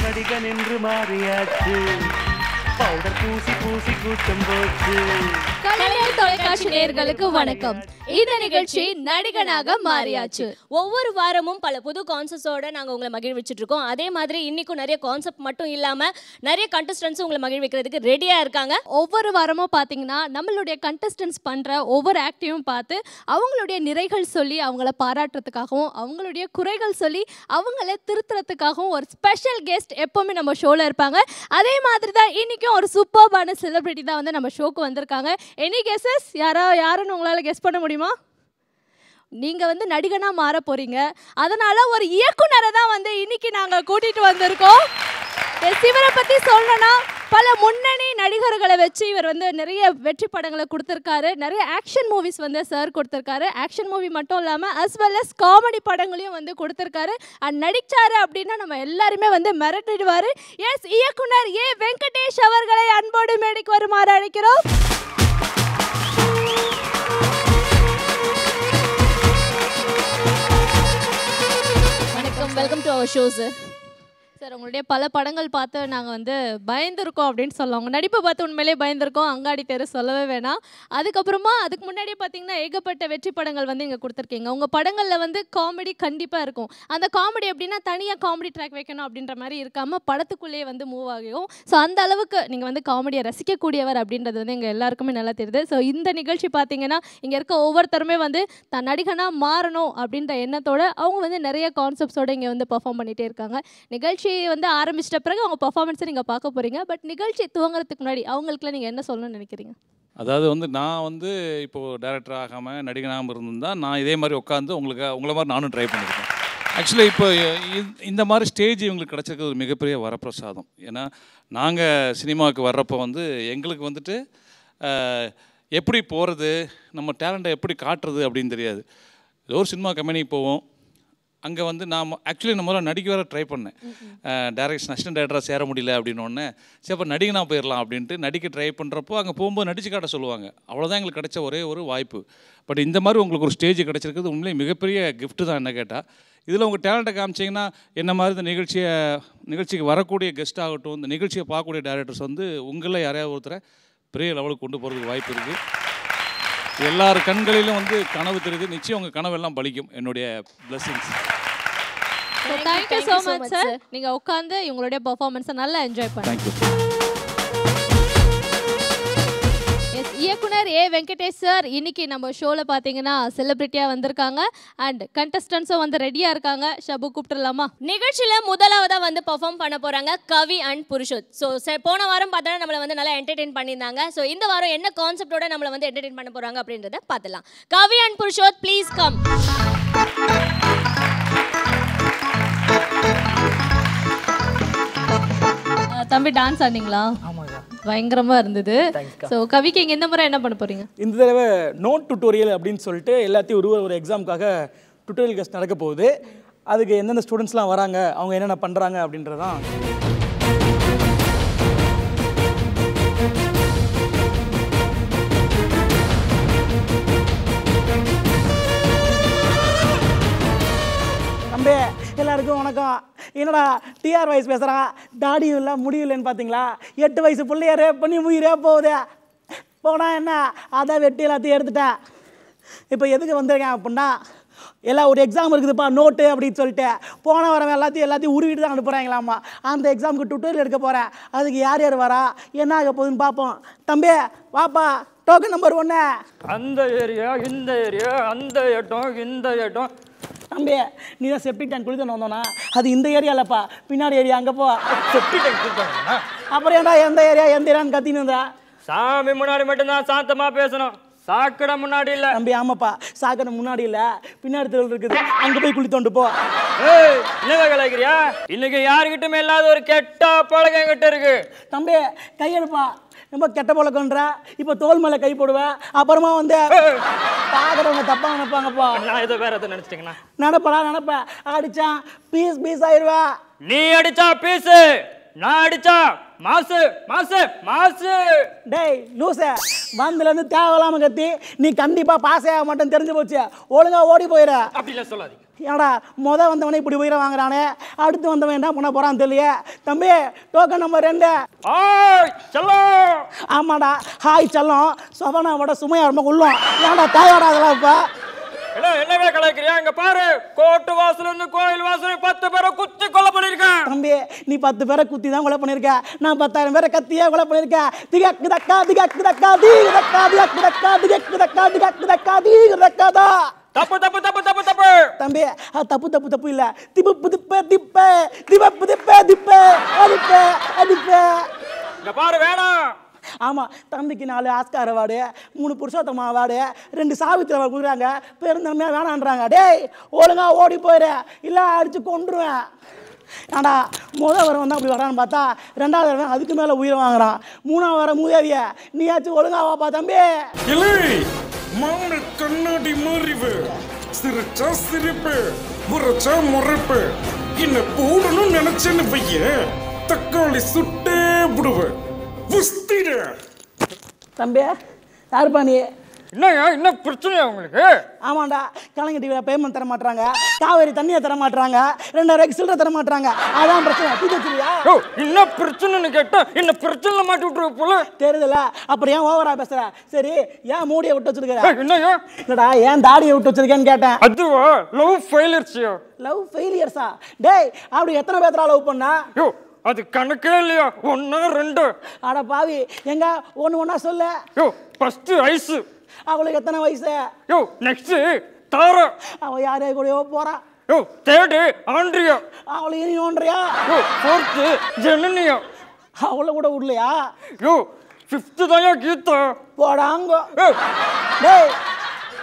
நடிகன் என்று மாறியாச்சு பவுடர் பூசி பூசி கூட்டம் போச்சு. கலைஞர் தொலைக்காட்சி நேயர்களுக்கு வணக்கம். இந்த நிகழ்ச்சி நடிகனாக மாறியாச்சு. ஒவ்வொரு வாரமும் பல புது கான்செப்ட்ஸோட நாங்கள் உங்களை மகிழ்விச்சுட்டு இருக்கோம். அதே மாதிரி இன்னைக்கும் நிறைய கான்செப்ட் மட்டும் இல்லாமல் நிறைய கண்டஸ்டன்ஸும் உங்களை மகிழ்விக்கிறதுக்கு ரெடியாக இருக்காங்க. ஒவ்வொரு வாரமும் பார்த்தீங்கன்னா நம்மளுடைய கண்டஸ்டன்ஸ் பண்ணுற ஒவ்வொரு ஆக்டிவும் பார்த்து அவங்களுடைய நிறைகள் சொல்லி அவங்கள பாராட்டுறதுக்காகவும் அவங்களுடைய குறைகள் சொல்லி அவங்கள திருத்துறதுக்காகவும் ஒரு ஸ்பெஷல் கெஸ்ட் எப்போவுமே நம்ம ஷோவில் இருப்பாங்க. அதே மாதிரி தான் இன்றைக்கும் ஒரு சூப்பர்பான செலிபிரிட்டி தான் வந்து நம்ம ஷோக்கு வந்திருக்காங்க. எனி கெஸஸ் யாருன்னு உங்களால் கெஸ் பண்ண முடியுமா? நீங்கள் வந்து நடிகனாக மாற போகிறீங்க. அதனால் ஒரு இயக்குனரை தான் வந்து இன்றைக்கி நாங்கள் கூட்டிகிட்டு வந்திருக்கோம். இவரை பற்றி சொல்லணும்னா பல முன்னணி நடிகர்களை வச்சு இவர் வந்து நிறைய வெற்றி படங்களை கொடுத்துருக்காரு. நிறைய ஆக்ஷன் மூவிஸ் வந்து சார் கொடுத்துருக்காரு. ஆக்ஷன் மூவி மட்டும் இல்லாமல் அஸ் வெல் அஸ் காமெடி படங்களையும் வந்து கொடுத்துருக்காரு. அண்ட் நடிச்சாரு அப்படின்னா நம்ம எல்லாருமே வந்து மிரட்டிடுவார். எஸ், இயக்குனர் ஏ வெங்கடேஷ் அவர்களை அன்போடு மேடைக்கு வருமாறு அழைக்கிறோம். வணக்கம், welcome to our show sir. Sir, உங்களுடைய பல படங்கள் பார்த்து நாங்கள் வந்து பயந்துருக்கோம் அப்படின்னு சொல்லலாம். உங்கள் நடிப்பை பார்த்து உண்மையிலே பயந்துருக்கோம். அங்காடி தெரு சொல்லவே வேணாம். அதுக்கப்புறமா அதுக்கு முன்னாடியே பார்த்தீங்கன்னா ஏகப்பட்ட வெற்றி படங்கள் வந்து இங்கே கொடுத்துருக்கீங்க. உங்கள் படங்களில் வந்து காமெடி கண்டிப்பாக இருக்கும். அந்த காமெடி எப்படின்னா தனியாக காமெடி ட்ராக் வைக்கணும் அப்படின்ற மாதிரி இருக்காமல் படத்துக்குள்ளேயே வந்து மூவ் ஆகும். ஸோ அந்த அளவுக்கு நீங்கள் வந்து காமெடியை ரசிக்கக்கூடியவர் அப்படின்றது வந்து எங்கள் எல்லாருக்குமே நல்லா தெரியுது. ஸோ இந்த நிகழ்ச்சி பார்த்தீங்கன்னா இங்கே இருக்க ஒவ்வொருத்தருமே வந்து தன் நடிகனாக மாறணும் அப்படின்ற எண்ணத்தோடு அவங்க வந்து நிறைய கான்செப்ட்ஸோடு இங்கே வந்து பெர்ஃபார்ம் பண்ணிகிட்டே இருக்காங்க. நிகழ்ச்சி வந்து ஆரம்பிச்சிட்ட பிறகு அவங்க பர்ஃபார்மன்ஸை நீங்கள் பார்க்க போகிறீங்க. பட் நிகழ்ச்சி துவங்குறதுக்கு முன்னாடி அவங்களுக்குலாம் நீங்கள் என்ன சொல்லணும்னு நினைக்கிறீங்க? அதாவது வந்து நான் வந்து இப்போது டைரக்டர் ஆகாமல் நடிகனாமல் இருந்திருந்தால் நான் இதே மாதிரி உட்காந்து உங்களை மாதிரி நானும் ட்ரை பண்ணியிருக்கேன். ஆக்சுவலி இப்போ இந்த மாதிரி ஸ்டேஜ் இவங்களுக்கு கிடச்சிருக்கிறது ஒரு மிகப்பெரிய வரப்பிரசாதம். ஏன்னா நாங்கள் சினிமாவுக்கு வர்றப்போ வந்து எங்களுக்கு வந்துட்டு எப்படி போகிறது, நம்ம டேலண்ட்டை எப்படி காட்டுறது அப்படின்னு தெரியாது. ஏதோ ஒரு சினிமா கம்பெனிக்கு போவோம். அங்கே வந்து நான் ஆக்சுவலி நம்ம நடிக்க வேறு ட்ரை பண்ணேன். டைரக்ஷன் அசிஸ்டன்ட் டைரக்டராக சேர முடியல அப்படின்னோடனே சரி அப்போ நடிகனாக போயிடலாம் அப்படின்ட்டு நடிக்க ட்ரை பண்ணுறப்போ அங்கே போகும்போது நடிச்சு காட்ட சொல்லுவாங்க. அவ்வளோதான் எங்களுக்கு கிடைச்ச ஒரே ஒரு வாய்ப்பு. பட் இந்த மாதிரி உங்களுக்கு ஒரு ஸ்டேஜ் கிடச்சிருக்கிறது உண்மையிலே மிகப்பெரிய கிஃப்ட்டு தான். என்ன கேட்டால் இதில் உங்கள் டேலண்ட்டை காமிச்சிங்கன்னா என்ன மாதிரி இந்த நிகழ்ச்சிக்கு வரக்கூடிய கெஸ்ட் ஆகட்டும், இந்த நிகழ்ச்சியை பார்க்கக்கூடிய டைரக்டர்ஸ் வந்து உங்களில் யாரையாவது ஒருத்தரை பெரிய லெவலுக்கு கொண்டு போகிறதுக்கு வாய்ப்பு இருக்குது. எல்லார் கண்களிலும் வந்து கனவு தெரியுது. நிச்சயம் உங்கள் கனவெல்லாம் பலிக்கும். என்னுடைய blessings. Thank you so much sir. நீங்கள் உட்காந்து இவங்களுடைய பர்ஃபார்மன்ஸை நல்லா என்ஜாய் பண்ணுங்க. தேங்க்யூ. எஸ், இயக்குனர் ஏ வெங்கடேஷ் சார் இன்னைக்கு நம்ம ஷோவில் பார்த்தீங்கன்னா செலிபிரிட்டியாக வந்திருக்காங்க. அண்ட் கண்டஸ்டன்ஸும் வந்து ரெடியாக இருக்காங்க. ஷபு கூப்பிட்டுலாமா? நிகழ்ச்சியில் முதலாவதாக வந்து பெர்ஃபார்ம் பண்ண போகிறாங்க கவி அண்ட் புருஷோத். ஸோ போன வாரம் பார்த்தோன்னா நம்மளை வந்து நல்லா என்டர்டெயின் பண்ணியிருந்தாங்க. ஸோ இந்த வாரம் என்ன கான்செப்டோட நம்மளை வந்து என்டர்டெயின் பண்ண போகிறாங்க அப்படின்றத பார்த்துலாம். கவி அண்ட் புருஷோத், ப்ளீஸ் கம். தம்பி டான்ஸ் ஆடிங்களா? ஆமாங்க, பயங்கரமாக இருந்தது. ஸோ கவிக்கு இங்கே இந்த முறை என்ன பண்ண போகிறீங்க? இந்த தடவை நோட் டுட்டோரியல் அப்படின்னு சொல்லிட்டு எல்லாத்தையும் ஒரு எக்ஸாமுக்காக டுட்டோரியல் கிளாஸ் நடக்க போகுது. அதுக்கு எந்தெந்த ஸ்டூடெண்ட்ஸ்லாம் வராங்க, அவங்க என்னென்ன பண்ணுறாங்க அப்படின்றதான். தம்பி எல்லாருக்கும் வணக்கம். என்னடா டிஆர் வயசு பேசுகிறான், தாடியும் இல்லை முடியும் இல்லைன்னு பார்த்தீங்களா? 8 வயசு பிள்ளைய ரேப் பண்ணி உயிரே போகுது. போனா என்ன, அதான் வெட்டி எல்லாத்தையும் எடுத்துட்டேன். இப்போ எதுக்கு வந்திருக்கேன் அப்படின்னா, ஒரு எக்ஸாம் இருக்குதுப்பா நோட்டு அப்படின்னு சொல்லிட்டு போன வரவன் எல்லாத்தையும் உருவிட்டு தான் அனுப்புகிறாங்களாம்மா. அந்த எக்ஸாமுக்கு டுட்டோரியல் எடுக்க போகிறேன். அதுக்கு யார் யார் வரா, என்ன ஆக போகுதுன்னு பார்ப்போம். தம்பி வாப்பா, டோக்கன் நம்பர் 1. அந்த ஏரியா இந்த ஏரியா, அந்த இடம் இந்த இடம். தம்பி நீ தான் செப்டிக் டேங்க் குளித்து வந்தோன்னா அது இந்த ஏரியா இல்லைப்பா, பின்னாடி ஏரியா. அங்கே போ. செப்டிக் டேங்க் கொடுத்தாங்க. அப்புறம் ஏன்டா எந்த ஏரியான்னு கத்தின்னு இருந்தா? சாமி முன்னாடி மட்டும்தான் சாந்தமாக பேசணும், சாக்கடை முன்னாடி இல்லை. தம்பி ஆமாப்பா, சாக்கடை முன்னாடி இல்லை, பின்னாடி தெருவில் இருக்குது. அங்கே போய் குளித்தோண்டு போ. ஏய், என்ன கலாய்க்கிறியா? இன்னைக்கு யாருக்கிட்டுமே இல்லாத ஒரு கெட்ட பழக்கம் என்கிட்ட இருக்கு. தம்பி கையெடுப்பா, ரொம்ப கெட்ட பழக்கம்ன்ற. இப்போ தோல் மேலே கை போடுவேன், அப்புறமா வந்து பார்க்குறவங்க தப்பாக நினைப்பாங்கப்பா. நான் ஏதோ வேற எதை நினச்சிட்டிங்கண்ணா? நினைப்பேன். அடித்தான் பீஸ் ஆயிடுவா. நீ அடிச்சா பீஸு, நான் அடிச்சா மாசு மாசு மாசு. டேய் லூசே, வந்ததுலேருந்து தேவையில்லாம கத்தி நீ கண்டிப்பாக பாஸ் ஆக மாட்டேன்னு தெரிஞ்சு போச்சு. ஒழுங்கா ஓடி போயிட. அப்படிலாம் சொல்லாதீங்க. ஏடா வந்தவனே இப்படி உயிரை வாங்குறானே, அடுத்து வந்தவன் என்ன பண்ண போறான்னு தெரியல. தம்பி டோக்கன் நம்பர் 2. ஆய் செல்லம். ஆமாடா ஹாய் செல்லம். சொவனாவோட சுமையா ரொம்ப உள்ளோம். ஏன்டா தேவையாடா அதெல்லாம் இப்போ? என்னவே கலாய்க்கிறியா? இங்க பாரு, கோட்டு வாசல் இருந்து கோயில் வாசல் 10 பேரை குத்தி கொலை பண்ணிருக்கேன். தம்பி நீ 10 பேரை குத்தி தான் கொலை பண்ணிருக்க. நான் 10,000 பேரை கத்தியே கொலை பண்ணிருக்கேன். திகக்கு தக்கா திகக்கு தக்கா தீகக்கா திகக்கு தக்கா திகக்கு தக்கா திகக்கு தக்கா தீகக்கா. தப்பு தப்பு தப்பு தப்பு தப்பு தம்பி, தப்பு தப்பு தப்பு இல்ல. திப்பு திப்பே திப்பே திப்பு திப்பே திப்பே அதிப்பே அதிப்பே. இங்க பாரு வேணாம். ஆமா, தம்பிக்கு 4 Oscar award, 3 Purushottama award, 2 Savitri award கொடுக்குறாங்க. பெருந்தன்மையா வேணான்றாங்க. டேய் ஒழுங்கா ஓடி போயிரு, இல்ல அடிச்சு கொண்டுருவேன். ஏண்டா வரவன் தான் அப்படி வரான்னு பார்த்தா 2வது வரவன் அதுக்கு மேல உயிரை வாங்குறான். 3வது வர மூதேவிய நீயாச்சும் ஒழுங்கா வாப்பா தம்பி. மான கண்ணாடி மாறிவு, சிரிச்சா சிரிப்பு, முறைச்சா முறைப்பு. என்ன போடணும்னு நினைச்சேன்னு பையன் தக்காளி சுட்டே விடுவேன். தம்பி யாருப்பா நீ? என்னையா என்ன பிரச்சனையா உங்களுக்கு? ஆமாண்டா, கலைஞர் டிவியில் பேமெண்ட் தர மாட்டாங்க, காவேரி தண்ணியை தர மாட்டாங்க, 2000 சில்லறை தர மாட்டாங்க. அதான் பிரச்சனை. தீர்த்துறியா? என்ன பிரச்சனைன்னு கேட்டா என்ன பிரச்சனை மாட்டி விட்டுருக்க போல தெரியுதுல. அப்புறம் ஏன் ஓவரா பேசுற? சரி, ஏன் மூடியை விட்டு வச்சிருக்க? என்னையா? இல்லடா, ஏன் தாடியை விட்டு வச்சிருக்கேன்னு கேட்டேன். அதுவா லவ் ஃபெயிலியர்ஸியா? லவ் ஃபெயிலியர்ஸா? டேய் அப்படி எத்தனை பேர்த்தா லவ் பண்ணா? அது கணக்கே இல்லையா? 1 2. அட பாவி, எங்க ஒண்ணா சொல்ல. ஃபர்ஸ்ட் ஐஸ். அவளுக்கு எத்தனை வயசு? நெக்ஸ்ட் தாரா. அவ யாரே கூடயோ போறா. Third Andrea. அவளுக்கு இனி ஒன்றியா? ஃபோர்த் ஜெனனியா. அவளை கூட விடலையா? 5th தாயா கீதா. போடாங்க. டேய்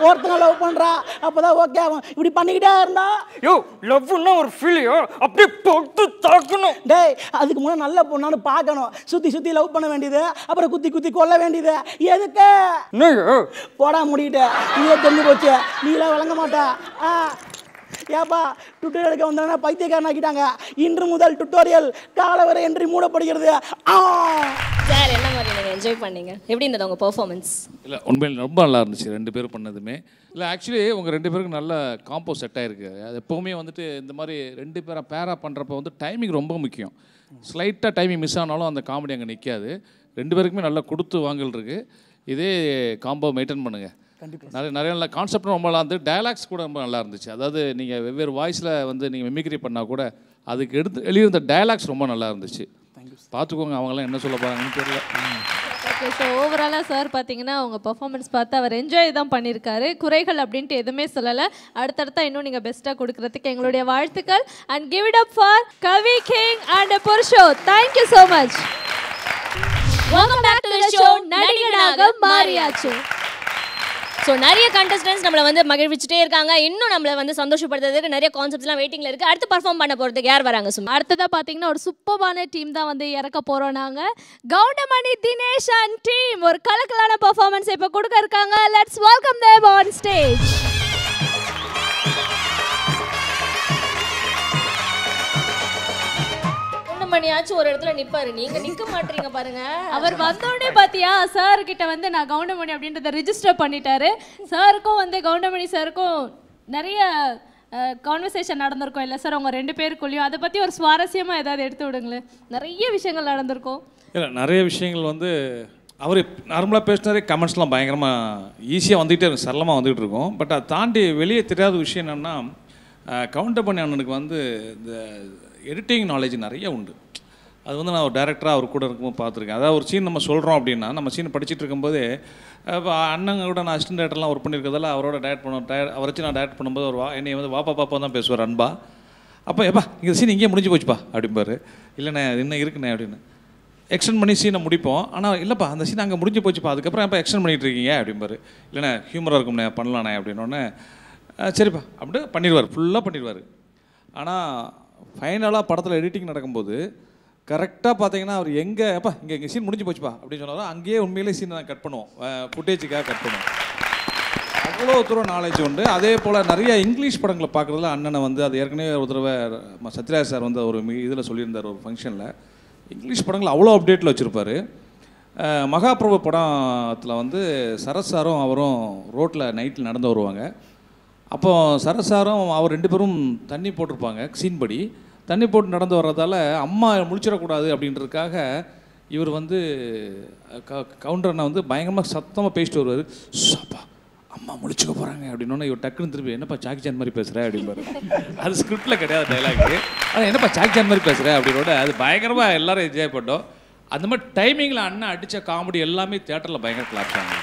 ஒருத்தங்க லவ் பண்றா, அப்பதான் ஓகே ஆகும். இப்படி பண்ணிக்கிட்டே இருந்தா லவ்னா ஒரு ஃபீலியோ அப்படியே போட்டு தாக்கணும். டேய் அதுக்கு முன்னாடி நல்ல பொண்ணான்னு பார்க்கணும். சுத்தி சுத்தி லவ் பண்ண வேண்டியது, அப்புறம் குத்தி குத்தி கொல்ல வேண்டியது. எதுக்கு? போடா முடிக்கிட்ட. நீயே தெரிஞ்சு போச்சு, நீலாம் விளங்க மாட்டா. ஏப்பா டுட்டோரியல் எடுக்க வந்தாங்கன்னா பைத்தியக்காரன் ஆக்கிட்டாங்க. இன்று முதல் டுட்டோரியல் காலவரை என்று மூடப்படுகிறது. சார் என்ன மாதிரி நீங்கள் என்ஜாய் பண்ணீங்க? எப்படி இருந்தது உங்கள் பெர்ஃபார்மன்ஸ்? இல்லை உண்மையில் ரொம்ப நல்லா இருந்துச்சு 2 பேரும் பண்ணதுமே. இல்லை ஆக்சுவலி உங்கள் 2 பேருக்கு நல்ல காம்போ செட் ஆகிருக்கு. அது எப்போவுமே வந்துட்டு இந்த மாதிரி 2 பேரை பேராக பண்ணுறப்ப வந்து டைமிங் ரொம்ப முக்கியம். ஸ்லைட்டாக டைமிங் மிஸ் ஆனாலும் அந்த காமெடி அங்கே நிற்காது. 2 பேருக்குமே நல்லா கொடுத்து வாங்கல் இருக்குது. இதே காம்போ மெயின்டைன் பண்ணுங்கள். நிறைய நல்ல கான்செப்டும் ரொம்ப நல்லா இருந்து, டயலாக்ஸ் கூட ரொம்ப நல்லா இருந்துச்சு. அதாவது நீங்கள் வெவ்வேறு வாய்ஸில் வந்து நீங்கள் மிமிக்ரி பண்ணால் கூட அதுக்கு எழுதியிருந்த டயலாக்ஸ் ரொம்ப நல்லா இருந்துச்சு. பார்த்துக்கோங்க, அவங்களாம் என்ன சொல்ல போகிறாங்கன்னு தெரியல. ஓகே, ஸோ ஓவராலாக சார் பார்த்தீங்கன்னா அவங்க பர்ஃபார்மன்ஸ் பார்த்து அவர் என்ஜாய் தான் பண்ணியிருக்காரு. குறைகள் அப்படின்ட்டு எதுவுமே சொல்லலை. அடுத்தடுத்தா இன்னும் நீங்கள் பெஸ்ட்டாக கொடுக்கறதுக்கு எங்களுடைய வாழ்த்துக்கள். And give it up for Kavi king and Purushoth. Thank you so much. Welcome back to the show நடிகனாக மாறியாச்சு. ஸோ நிறைய கண்டஸ்டன்ஸ் நம்மளை வந்து மகிழ்விச்சுட்டே இருக்காங்க. இன்னும் நம்மளை வந்து சந்தோஷப்படுத்துறதுக்கு நிறைய கான்செப்ட்ஸ்லாம் வெயிட்டிங்கில் இருக்குது. அடுத்து பர்ஃபார்ம் பண்ண போகிறதுக்கு யார் வராங்க? சும்மா அடுத்ததாக பார்த்தீங்கன்னா ஒரு சூப்பரான டீம் தான் வந்து இறக்க போகிறோம். நாங்கள் கவுண்டமணி தினேஷ் அண்ட் டீம் ஒரு கலக்கலான பர்ஃபார்மன்ஸ் இப்போ கொடுக்க இருக்காங்க. Let's welcome them on stage. மணியாச்சும் ஒரு இடத்துல நிப்பாரு, நீங்க நிக்க மாட்டீங்க பாருங்க. அவர் வந்தோடனே பாத்தியா சார் கிட்ட வந்து நான் கவுண்டமணி அப்படின்றத ரிஜிஸ்டர் பண்ணிட்டாரு. சாருக்கும் வந்து கவுண்டமணி சாருக்கும் நிறைய கான்வர்சேஷன் நடந்திருக்கும் இல்லை சார் உங்க 2 பேருக்குள்ளேயும்? அதை பத்தி ஒரு சுவாரஸ்யமா ஏதாவது எடுத்து விடுங்களேன். நிறைய விஷயங்கள் நடந்திருக்கும். இல்லை நிறைய விஷயங்கள் வந்து அவர் நார்மலாக பேசினாரே கமெண்ட்ஸ்லாம் பயங்கரமாக ஈஸியாக வந்துகிட்டே இருக்கும், சரளமாக வந்துகிட்டு இருக்கும். பட் அதை தாண்டி வெளியே தெரியாத விஷயம் என்னென்னா கவுண்டமணி அண்ணனுக்கு வந்து இந்த எடிட்டிங் நாலேஜ் நிறைய உண்டு. அது வந்து நான் ஒரு டேரக்டராக அவர் கூட இருக்கும்போது பார்த்துருக்கேன். அதாவது ஒரு சீன் நம்ம சொல்கிறோம் அப்படின்னா நம்ம சீன் படிச்சுட்டு இருக்கும்போது இப்போ அண்ணங்க கூட நான் அசிஸ்டன்ட் டேரக்டர்லாம் ஒர்க் பண்ணியிருக்கிறதால அவரோட அவரை வச்சு நான் டேரக்ட் பண்ணும்போது ஒரு என்னை வந்து வாப்பா பாப்பா தான் பேசுவார் அன்பா. அப்போ எப்பா இங்கே சீன் இங்கேயே முடிஞ்சு போச்சுப்பா அப்படிம்பாரு. இல்லைண்ணே இன்னும் இருக்குண்ணே அப்படின்னு எக்ஸ்டெண்ட் பண்ணி சீனை முடிப்போம். ஆனால் இல்லைப்பா அந்த சீன் அங்கே முடிஞ்சு போச்சுப்பா, அதுக்கப்புறம் எப்போ எக்ஸ்டெண்ட் பண்ணிகிட்டு இருக்கீங்க அப்படிம்பாரு. இல்லைண்ணே ஹியூமராக இருக்கும்ண்ணே பண்ணலாண்ணே அப்படின்னோடனே சரிப்பா அப்படியே பண்ணிடுவார், ஃபுல்லாக பண்ணிடுவார். ஆனால் ஃபைனலாக படத்தில் எடிட்டிங் நடக்கும்போது கரெக்டாக பார்த்தீங்கன்னா அவர் எங்கே எப்பா இங்கே சீன் முடிஞ்சு போச்சுப்பா அப்படின்னு சொன்னாலும் அங்கேயே உண்மையிலே சீனை நான் கட் பண்ணுவோம், ஃபுட்டேஜுக்காக கட் பண்ணுவோம். அவ்வளோ தூரம் நாலேஜ் உண்டு. அதே போல் நிறைய இங்கிலீஷ் படங்களை பார்க்குறதுல அண்ணனை வந்து அது ஏற்கனவே ஒரு தடவை சத்யராஜ் சார் வந்து ஒரு இதில் சொல்லியிருந்தார் ஒரு ஃபங்க்ஷனில். இங்கிலீஷ் படங்கள் அவ்வளோ அப்டேட்டில் வச்சுருப்பார். மகாபிரபு படத்தில் வந்து சரத் சாரும் அவரும் ரோட்டில் நைட்டில் நடந்து வருவாங்க. அப்போ சரத் சாரும் அவர் 2 பேரும் தண்ணி போட்டிருப்பாங்க சீன் படி. தண்ணி போட்டு நடந்து வர்றதால அம்மா முழிச்சிடக்கூடாது அப்படின்றதுக்காக இவர் வந்து கவுண்டர்னை வந்து பயங்கரமாக சத்தமாக பேசிட்டு வருவார். சாப்பா அம்மா முழிச்சுக்க போகிறாங்க அப்படின்னோன்னா இவர் டக்குன்னு திருப்பி என்னப்பா சாக்கி சான் மாதிரி பேசுகிறேன் அப்படின்பாரு. அது ஸ்கிரிப்டில் கிடையாது டைலாக்கு. ஆனால் என்னப்பா சாக்கி சான் மாதிரி பேசுகிறேன் அப்படின்னோட அது பயங்கரமாக எல்லோரும் என்ஜாய் பண்ணோம். அந்த மாதிரி டைமிங்கில் அண்ணன் அடித்த காமெடி எல்லாமே தியேட்டரில் பயங்கர கிளாப் பண்ணாங்க.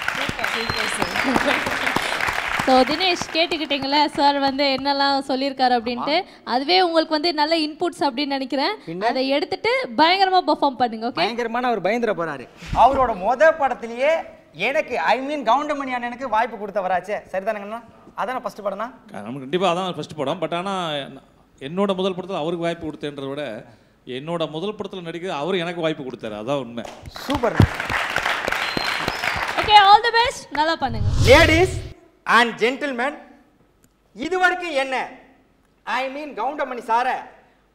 ஸோ தினேஷ் கேட்டுக்கிட்டீங்களா சார் வந்து என்னெல்லாம் சொல்லியிருக்காரு அப்படின்ட்டு, அதுவே உங்களுக்கு வந்து நல்ல இன்புட்ஸ் அப்படின்னு நினைக்கிறேன். அதை எடுத்துட்டு பயங்கரமா பெர்ஃபார்ம் பண்ணுங்க. ஓகே, பயங்கரமான அவர் பயந்துட போறாரு. அவரோட படத்திலேயே எனக்கு கவுண்டமணி அண்ணனுக்கு வாய்ப்பு கொடுத்தவராச்சே, சரிதானங்கண்ணா? அதான ஃபர்ஸ்ட் படம்னா? நமக்கு கண்டிப்பாக அதான் ஃபர்ஸ்ட் படம். பட் ஆனால் என்னோட முதல் படத்தில் அவருக்கு வாய்ப்பு கொடுத்தேன்றத விட என்னோட முதல் படத்தில் நடிக்க அவர் எனக்கு வாய்ப்பு கொடுத்தாரு. அதான் உண்மை. Super. Okay, all the best. நல்லா பண்ணுங்க. லேடீஸ் அண்ட் ஜென்டில்மேன், இது வரைக்கும் என்ன கவுண்டமணி சார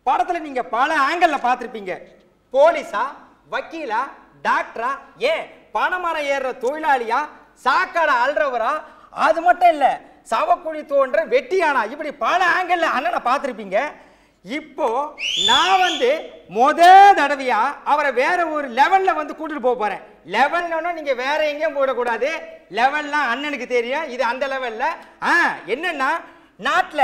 படத்துல நீங்க பல ஆங்கிள் பார்த்திருப்பீங்க. போலீஸா, வக்கீலா, டாக்டரா, ஏன் பணமரம் ஏறுற தொழிலாளியா, சாக்காட அல்றவரா, அது மட்டும் இல்ல சவக்குழி தோன்ற வெட்டியானா, இப்படி பல ஆங்கிள் அண்ணனை பார்த்திருப்பீங்க. இப்போ நான் வந்து தடவையா அவரை வேற ஒரு லெவல்ல வந்து கூட்டிட்டு போறேன். லெவல்னா நீங்க வேற எங்கேயும் போடக்கூடாது. லெவல்லாம் அண்ணனுக்கு தெரியும். இது அந்த லெவல்ல என்னன்னா, நாட்டுல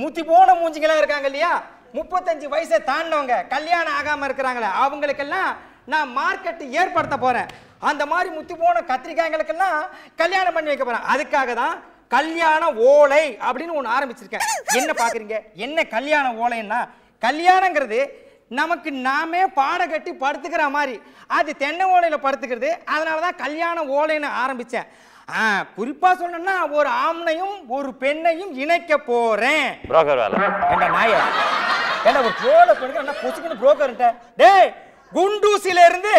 முத்தி போன மூஞ்சிங்களா இருக்காங்க இல்லையா, 35 வயசை தாண்டவங்க, கல்யாணம் ஆகாம இருக்கிறாங்களே, அவங்களுக்கெல்லாம் நான் மார்க்கெட் ஏற்படுத்த போறேன். அந்த மாதிரி முத்தி போன கத்திரிக்காய்களுக்கெல்லாம் கல்யாணம் பண்ணி வைக்க போறேன். அதுக்காக தான் கல்யாண ஓலை அப்படின்னு ஒன்று ஆரம்பிச்சிருக்கேன். என்ன பாக்குறீங்க? என்ன கல்யாண ஓலைன்னா, கல்யாணங்கிறது நமக்கு நாமே பாட கட்டி படுத்துக்கிற மாதிரி, அது தென்னை ஓலையில படுத்துக்கிறது. அதனாலதான் கல்யாண ஓலைன்னு ஆரம்பிச்சேன். குறிப்பா சொன்னா ஒரு ஆம்பளையும் ஒரு பெண்ணையும் இணைக்க போறேன். புரோக்கர் வேலை என்ன நாய என்ன ஒரு ட்ரோல பண்ணுங்க பொசுக்குன்னு புரோக்கர்ட்ட. டேய், குண்டூசில இருந்து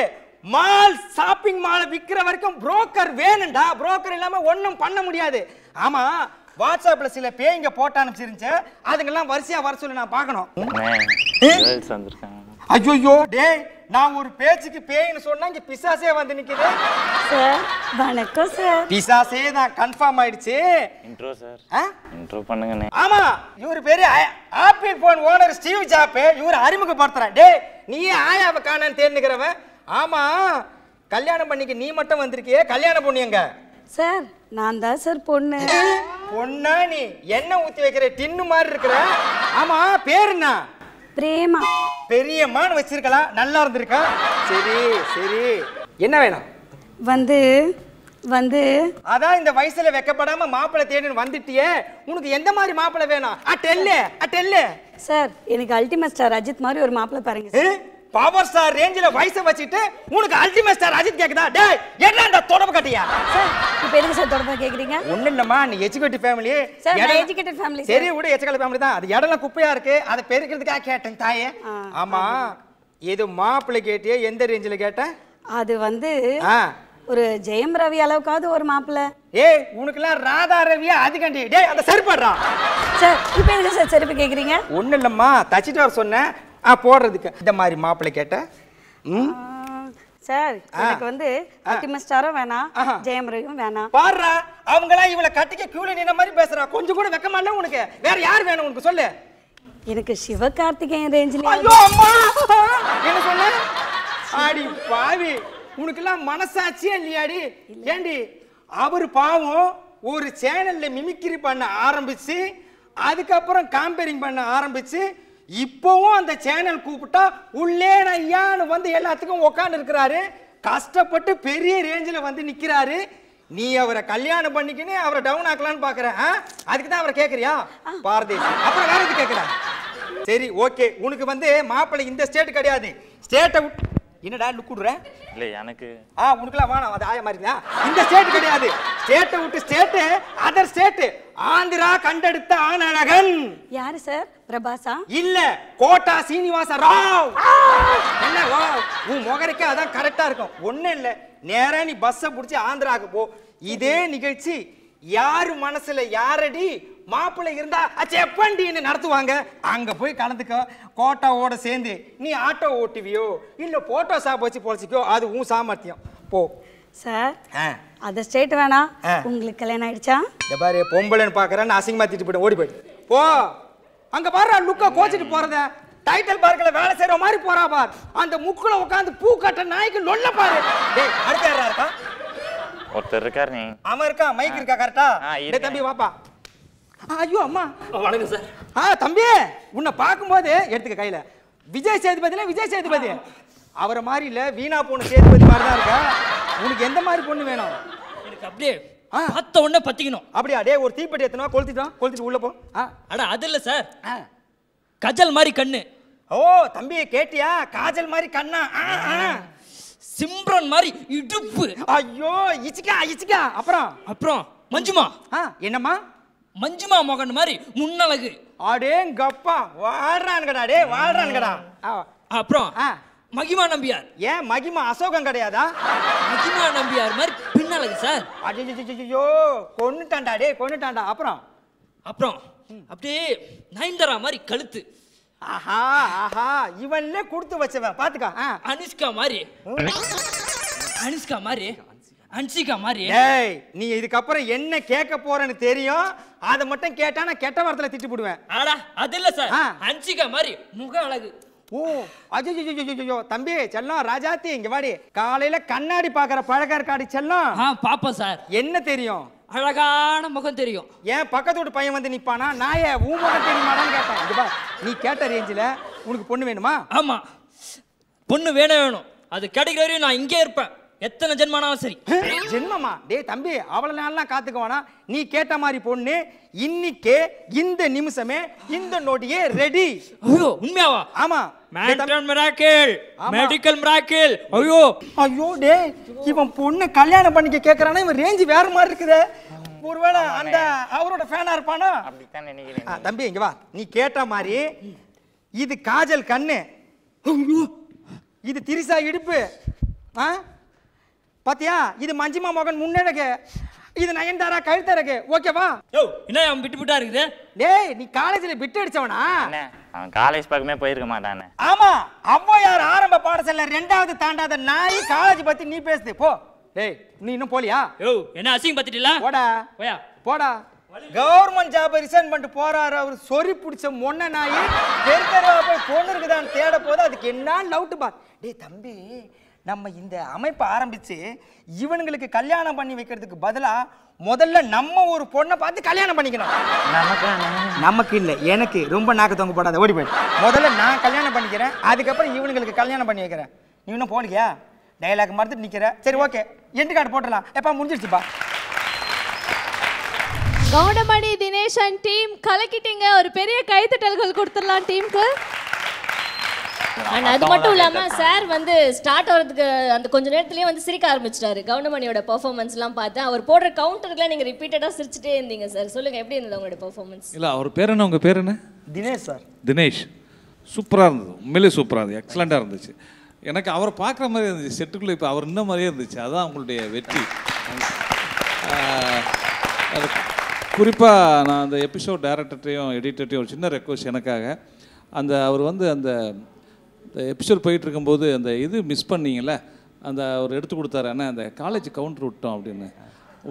மால் ஷாப்பிங் மால் விக்கிற வரைக்கும் புரோக்கர் வேணும்டா. புரோக்கர் இல்லாம ஒண்ணும் பண்ண முடியாது. ஆமா, வாட்ஸ்அப்ல சில பேய்ங்க போட்டு அனுப்பிச்சிருந்துச்சு, அதுங்கெல்லாம் வரிசையா வர சொல்லி நான் பார்க்கணும். ஐயோ டேய், நான் ஒரு பேச்சுக்கு பேய்னு சொன்னா இங்க பிசாசே வந்து நிக்குது. சார் வணக்கம் சார். பிசாசே தான் கன்ஃபார்ம் ஆயிடுச்சு. இன்ட்ரோ சார், இன்ட்ரோ பண்ணுங்க. ஆமா, இவர் பேரு apple phone owner Steve job. இவர் அறிமுகப்படுத்துறேன். டேய், நீயே ஆயாவை காணன்னு தேர்ந்துக்கிறவன். ஆமா, கல்யாணம் பண்ணிக்க நீ மட்டும் வந்திருக்கியே, கல்யாணம் பொண்ணு எங்க? சார் நான் தான் சார் பொண்ணு. பொண்ணா? நீ என்ன ஊத்தி வைக்கிற டின்னு மாதிரி இருக்கிற. ஆமா, பேரு என்ன? பிரேமா. பெரியம்மான்னு வச்சிருக்கலாம், நல்லா இருந்திருக்கா. சரி சரி, என்ன வேணும்? வந்து வந்து அதான் இந்த வயசுல வெக்கப்படாம மாப்பிள்ளை தேடின்னு வந்துட்டியே, உனக்கு எந்த மாதிரி மாப்பிள்ளை வேணும்? அட்டெல்லு சார், எனக்கு அல்டிமேட் ஸ்டார் அஜித் மாதிரி ஒரு மாப்பிள்ளை பாருங்க. பவர் ஸ்டார் ரேஞ்சில வயசை வச்சிட்டு உனக்கு அல்டிமேட் ஸ்டார் அஜித் கேக்குதா? டேய், என்னடா தொடர்பு கட்டியா? சார் இப்போ எதுக்கு சார் தொடர்பு கேக்குறீங்க? ஒண்ணு இல்லம்மா, நீ எஜுகேட்டிவ் ஃபேமிலி. சார் நான் எஜுகேட்டட் ஃபேமிலி. சரி விடு, எஜுகேட்டிவ் ஃபேமிலி தான். அது இடம்லாம் குப்பையா இருக்கு, அதை பெருக்கிறதுக்காக கேட்டேன் தாயே. ஆமா, இது மாப்பிள்ளை கேட்டியே, எந்த ரேஞ்சில கேட்ட? அது வந்து ஒரு ஜெயம் ரவி அளவுக்காவது ஒரு மாப்பிள்ளை. ஏய், உனக்குலாம் ராதா ரவியா அதிகண்டி. டேய், அந்த செருப்படுறா. சார் இப்போ எதுக்கு சார் செருப்பு கேக்குறீங்க? ஒண்ணு இல்லம்மா, தச்சிட்டு வர சொன்னேன் போடுறதுக்கு. இந்த மாதிரி மாப்பிள்ளை கேட்ட. சார் எனக்கு வந்து அல்டிமேட் ஸ்டாரும் வேணாம், ஜெயம் ரவியும் வேணாம். பாருடா, அவங்களாம் இவளை கட்டிக்க கியூல நின்ன மாதிரி பேசுறா. கொஞ்சம் கூட வெக்கமா இல்ல உனக்கு? வேற யார் வேணும் உனக்கு சொல்லு? எனக்கு சிவகார்த்திகேயன் ரேஞ்சில. ஐயோ அம்மா, என்ன சொன்ன? ஆடி பாவி, உனக்கெல்லாம் மனசாட்சியே இல்லையாடி? ஏண்டி, அவர் பாவம் ஒரு சேனல்ல மிமிக்ரி பண்ண ஆரம்பிச்சு, அதுக்கப்புறம் காம்பேரிங் பண்ண ஆரம்பிச்சு, இப்பவும் அந்த சேனல் கூப்பிட்டா உள்ளே ஐயான்னு வந்து எல்லாத்துக்கும் உட்காந்து இருக்கிறாரு. கஷ்டப்பட்டு பெரிய ரேஞ்சில் வந்து நிக்கிறாரு. நீ அவரை கல்யாணம் பண்ணிக்கின்னு அவரை டவுன் ஆக்கலான்னு பாக்குற. அதுக்கு தான் அவரை கேட்கறியா? பாரதேசி. அப்புறம் வேற எது கேட்குறா? சரி ஓகே, உனக்கு வந்து மாப்பிள்ளை இந்த ஸ்டேட் கிடையாது. ஸ்டேட்டை என்னடா லுக் விடுற? இல்ல எனக்கு உனக்குலாம் வேணாம், அது ஆய மாதிரி தான். இந்த ஸ்டேட் கிடையாது. ஸ்டேட்டை விட்டு ஸ்டேட்டு, அதர் ஸ்டேட். ஆந்திரா கண்டெடுத்த ஆனழகன். யாரு சார்? பிரபாசா? இல்ல, கோட்டா சீனிவாச ராவ். என்ன உன் முகரைக்கு அதான் கரெக்டா இருக்கும். ஒண்ணு இல்ல, நேரா நீ பஸ்ஸை பிடிச்சி ஆந்திராவுக்கு போ. இதே நிகழ்ச்சி யாரு மனசுல யாரடி மாப்பிள்ளை இருந்தா செப்பண்டின்னு நடத்துவாங்க. அங்க போய் கலந்துக்க. கோட்டாவோட சேர்ந்து நீ ஆட்டோ ஓட்டுவியோ இல்ல போட்டோ ஷாப் வச்சு பொழைச்சிக்கோ, அது உன் சாமர்த்தியம். போ சார். அதை ஸ்டேட் வேணாம். உங்களுக்கு கல்யாணம் ஆயிடுச்சா? இந்த பாரு பொம்பளைன்னு பாக்குறேன்னு அசிங்கமா திட்டு போயிட்டு ஓடி போயிடு. போ அங்க பாரு லுக்கா கோச்சிட்டு போறத டைட்டில் பார்க்கல வேலை செய்யற மாதிரி போறா பார். அந்த முக்குல உட்காந்து பூ கட்ட நாய்க்கு லொல்ல பாரு. டேய் அடுத்த யாரா இருக்கா? ஒருத்தர் இருக்கார். நீ அவன் இருக்கா? மைக் இருக்கா கரெக்டா? டேய் தம்பி வாப்பா. ஐயோ அம்மா வணக்கம் சார். தம்பி உன்னை பார்க்கும்போது எடுத்துக்க கையில விஜய் சேதுபதியில விஜய் சேதுபதி அவரை மாதிரி இல்ல வீணா போன சேதுபதி மாதிரி தான் இருக்கா. உனக்கு எந்த மாதிரி பொண்ணு வேணும்? எனக்கு அப்படியே பார்த்த உடனே பத்திக்கணும். அப்படியா? டேய் ஒரு தீப்பெட்டி ஏத்தணும், கொளுத்திட்டு உள்ள போ. அட அது இல்ல சார், கஜல் மாதிரி கண்ணு. ஓ தம்பி கேட்டியா? காஜல் மாதிரி கண்ணா? சிம்ரன் மாதிரி இடுப்பு. ஐயோ இச்சிக்கா. அப்புறம் மஞ்சுமா. என்னம்மா? மஞ்சுமா மகன் மாதிரி முன்னழகு. அடேங்கப்பா வாழ்றான்கடா. டேய் வாழ்றான்கடா. அப்புறம் மகிமா நம்பியார். ஏன் மகிமா அசோகம் கிடையாதா? மகிமா நம்பியார் மாதிரி பின்னழகு சார். ஐயோ கொன்னுட்டான்டா. டேய் கொன்னுட்டான்டா. அப்புறம் அப்படியே நயன்தாரா மாதிரி கழுத்து. ஆஹா இவன்ல கொடுத்து வச்சவன் பாத்துக்கா. அனுஷ்கா மாதிரி அன்சிகா மாதிரி. ஏய் நீ இதுக்கப்புறம் என்ன கேட்க போறன்னு தெரியும். அதை மட்டும் கேட்டா நான் கெட்ட வார்த்தையில திட்டு போடுவேன். ஆடா அது இல்ல சார், அன்சிகா மாதிரி முக அழகு. ஓ அஜோ தம்பி செல்லம் ராஜாத்தி இங்க வாடி. காலையில கண்ணாடி பாக்குற பழக்கம் இருக்காடி செல்லம்? பாப்போம் சார். என்ன தெரியும்? அழகான முகம் தெரியும். ஏன் பக்கத்து வீட்டு பையன் வந்து நிப்பானா? நாயே உன் முகம் தெரியுமாடான்னு கேட்டேன். இங்க பா நீ கேட்ட ரேஞ்சில உனக்கு பொண்ணு வேணுமா? ஆமா பொண்ணு வேணும். அது கிடைக்கிற வரையும் நான் இங்கே இருப்பேன், எத்தனை ஜென்மானாலும் சரி. ஜென்மமா? டேய் தம்பி அவ்வளவு நாள்லாம் காத்துக்க வேணாம். நீ கேட்ட மாதிரி பொண்ணு இன்னைக்கே இந்த நிமிஷமே இந்த நோட்டியே ரெடி. ஐயோ உண்மையாவா? ஆமா மெடிக்கல் மிராக்கிள். ஐயோ டேய் இவன் பொண்ணு கல்யாணம் பண்ணிக்க கேக்குறானா? இவன் ரேஞ்ச் வேற மாதிரி இருக்குதே. ஒருவேளை அந்த அவரோட ஃபேனா இருப்பானா? அப்படித்தான் நினைக்கிறேன். தம்பி இங்க வா. நீ கேட்ட மாதிரி இது காஜல் கண்ணு, இது திரிசா இடுப்பு, பாத்தியா? இது மஞ்சிமா மகன் முன்னழகு, இது நயன்தாரா கழுத்தழகு. ஓகேவா? என்ன அவன் விட்டு இருக்குது? டேய் நீ காலேஜ்ல பிட் அடிச்சவனா? அவன் காலேஜ் பக்கமே போயிருக்க மாட்டானே. ஆமா ஔவையார் ஆரம்ப பாடசாலை 2வது தாண்டாத நாய் காலேஜ் பத்தி நீ பேசுது. போ. டேய் நீ இன்னும் போலியா? என்ன அசிங்க பத்திட்டீல? போடா. கவர்மெண்ட் ஜாப் ரிசைன் பண்ணிட்டு போறாரு அவர். சொறி பிடிச்ச மொன்ன நாய் தெருத்தரவா போய் பொண்ணு இருக்குதான்னு தேட போது அதுக்கு என்ன லவுட் பா. டேய் தம்பி நம்ம இந்த அமைப்பை ஆரம்பிச்சு இவனுங்களுக்கு கல்யாணம் பண்ணி வைக்கிறதுக்கு பதிலா முதல்ல நம்ம ஒரு பொண்ணை பார்த்து கல்யாணம் பண்ணிக்கணும். நமக்கு இல்ல எனக்கு ரொம்ப நாக்கு தொங்க போடாத. ஓடி போய் முதல்ல நான் கல்யாணம் பண்ணிக்கிறேன், அதுக்கப்புறம் இவனுங்களுக்கு கல்யாணம் பண்ணி வைக்கிறேன். நீ இன்னும் போலியா? டைலாக் மறந்துட்டு நிக்கிற. சரி ஓகே எண்டு கார்டு போட்டுடலாம். எப்பா முடிஞ்சிருச்சுப்பா. கவுண்டமணி தினேஷ் அண்ட் டீம் கலக்கிட்டீங்க. ஒரு பெரிய கைத்தட்டல்கள் கொடுத்துடலாம் டீமுக்கு. அண்ட் அது மட்டும் இல்லாம சார் வந்து ஸ்டார்ட் ஆகிறதுக்கு அந்த கொஞ்ச நேரத்துலயே வந்து சிரிக்க ஆரம்பிச்சிட்டாரு. கவுண்டமணியோட பெர்ஃபார்மன்ஸ்லாம் பார்த்து அவர் போடுற கவுண்டருக்குலாம் நீங்க ரிப்பீட்டடா சிரிச்சிட்டே இருந்தீங்க சார். சொல்லுங்க எப்படி இருந்தது உங்களோட பெர்ஃபார்மன்ஸ்? இல்ல அவர் பேர் என்ன? உங்க பேர் என்ன? தினேஷ் சார். தினேஷ். சூப்பராக இருந்தது, உண்மையிலே சூப்பராக இருந்தது, எக்ஸலண்ட்டாக இருந்துச்சு. எனக்கு அவரை பார்க்குற மாதிரி இருந்துச்சு செட்டுக்குள்ளே. இப்போ அவர் இன்னும் மாதிரியே இருந்துச்சு. அதான் உங்களுடைய வெற்றி. அது குறிப்பாக நான் அந்த எபிசோட் டைரக்டர்ட்டையும் எடிட்டர்ட்டையும் ஒரு சின்ன ரெக்வஸ்ட் எனக்காக. அந்த அவர் வந்து அந்த எபிசோட் போயிட்டு இருக்கும்போது அந்த இது மிஸ் பண்ணீங்கல்ல, அந்த அவர் எடுத்து கொடுத்தாரு. அண்ணா அந்த காலேஜ் கவுண்டர் விட்டோம் அப்படின்னு.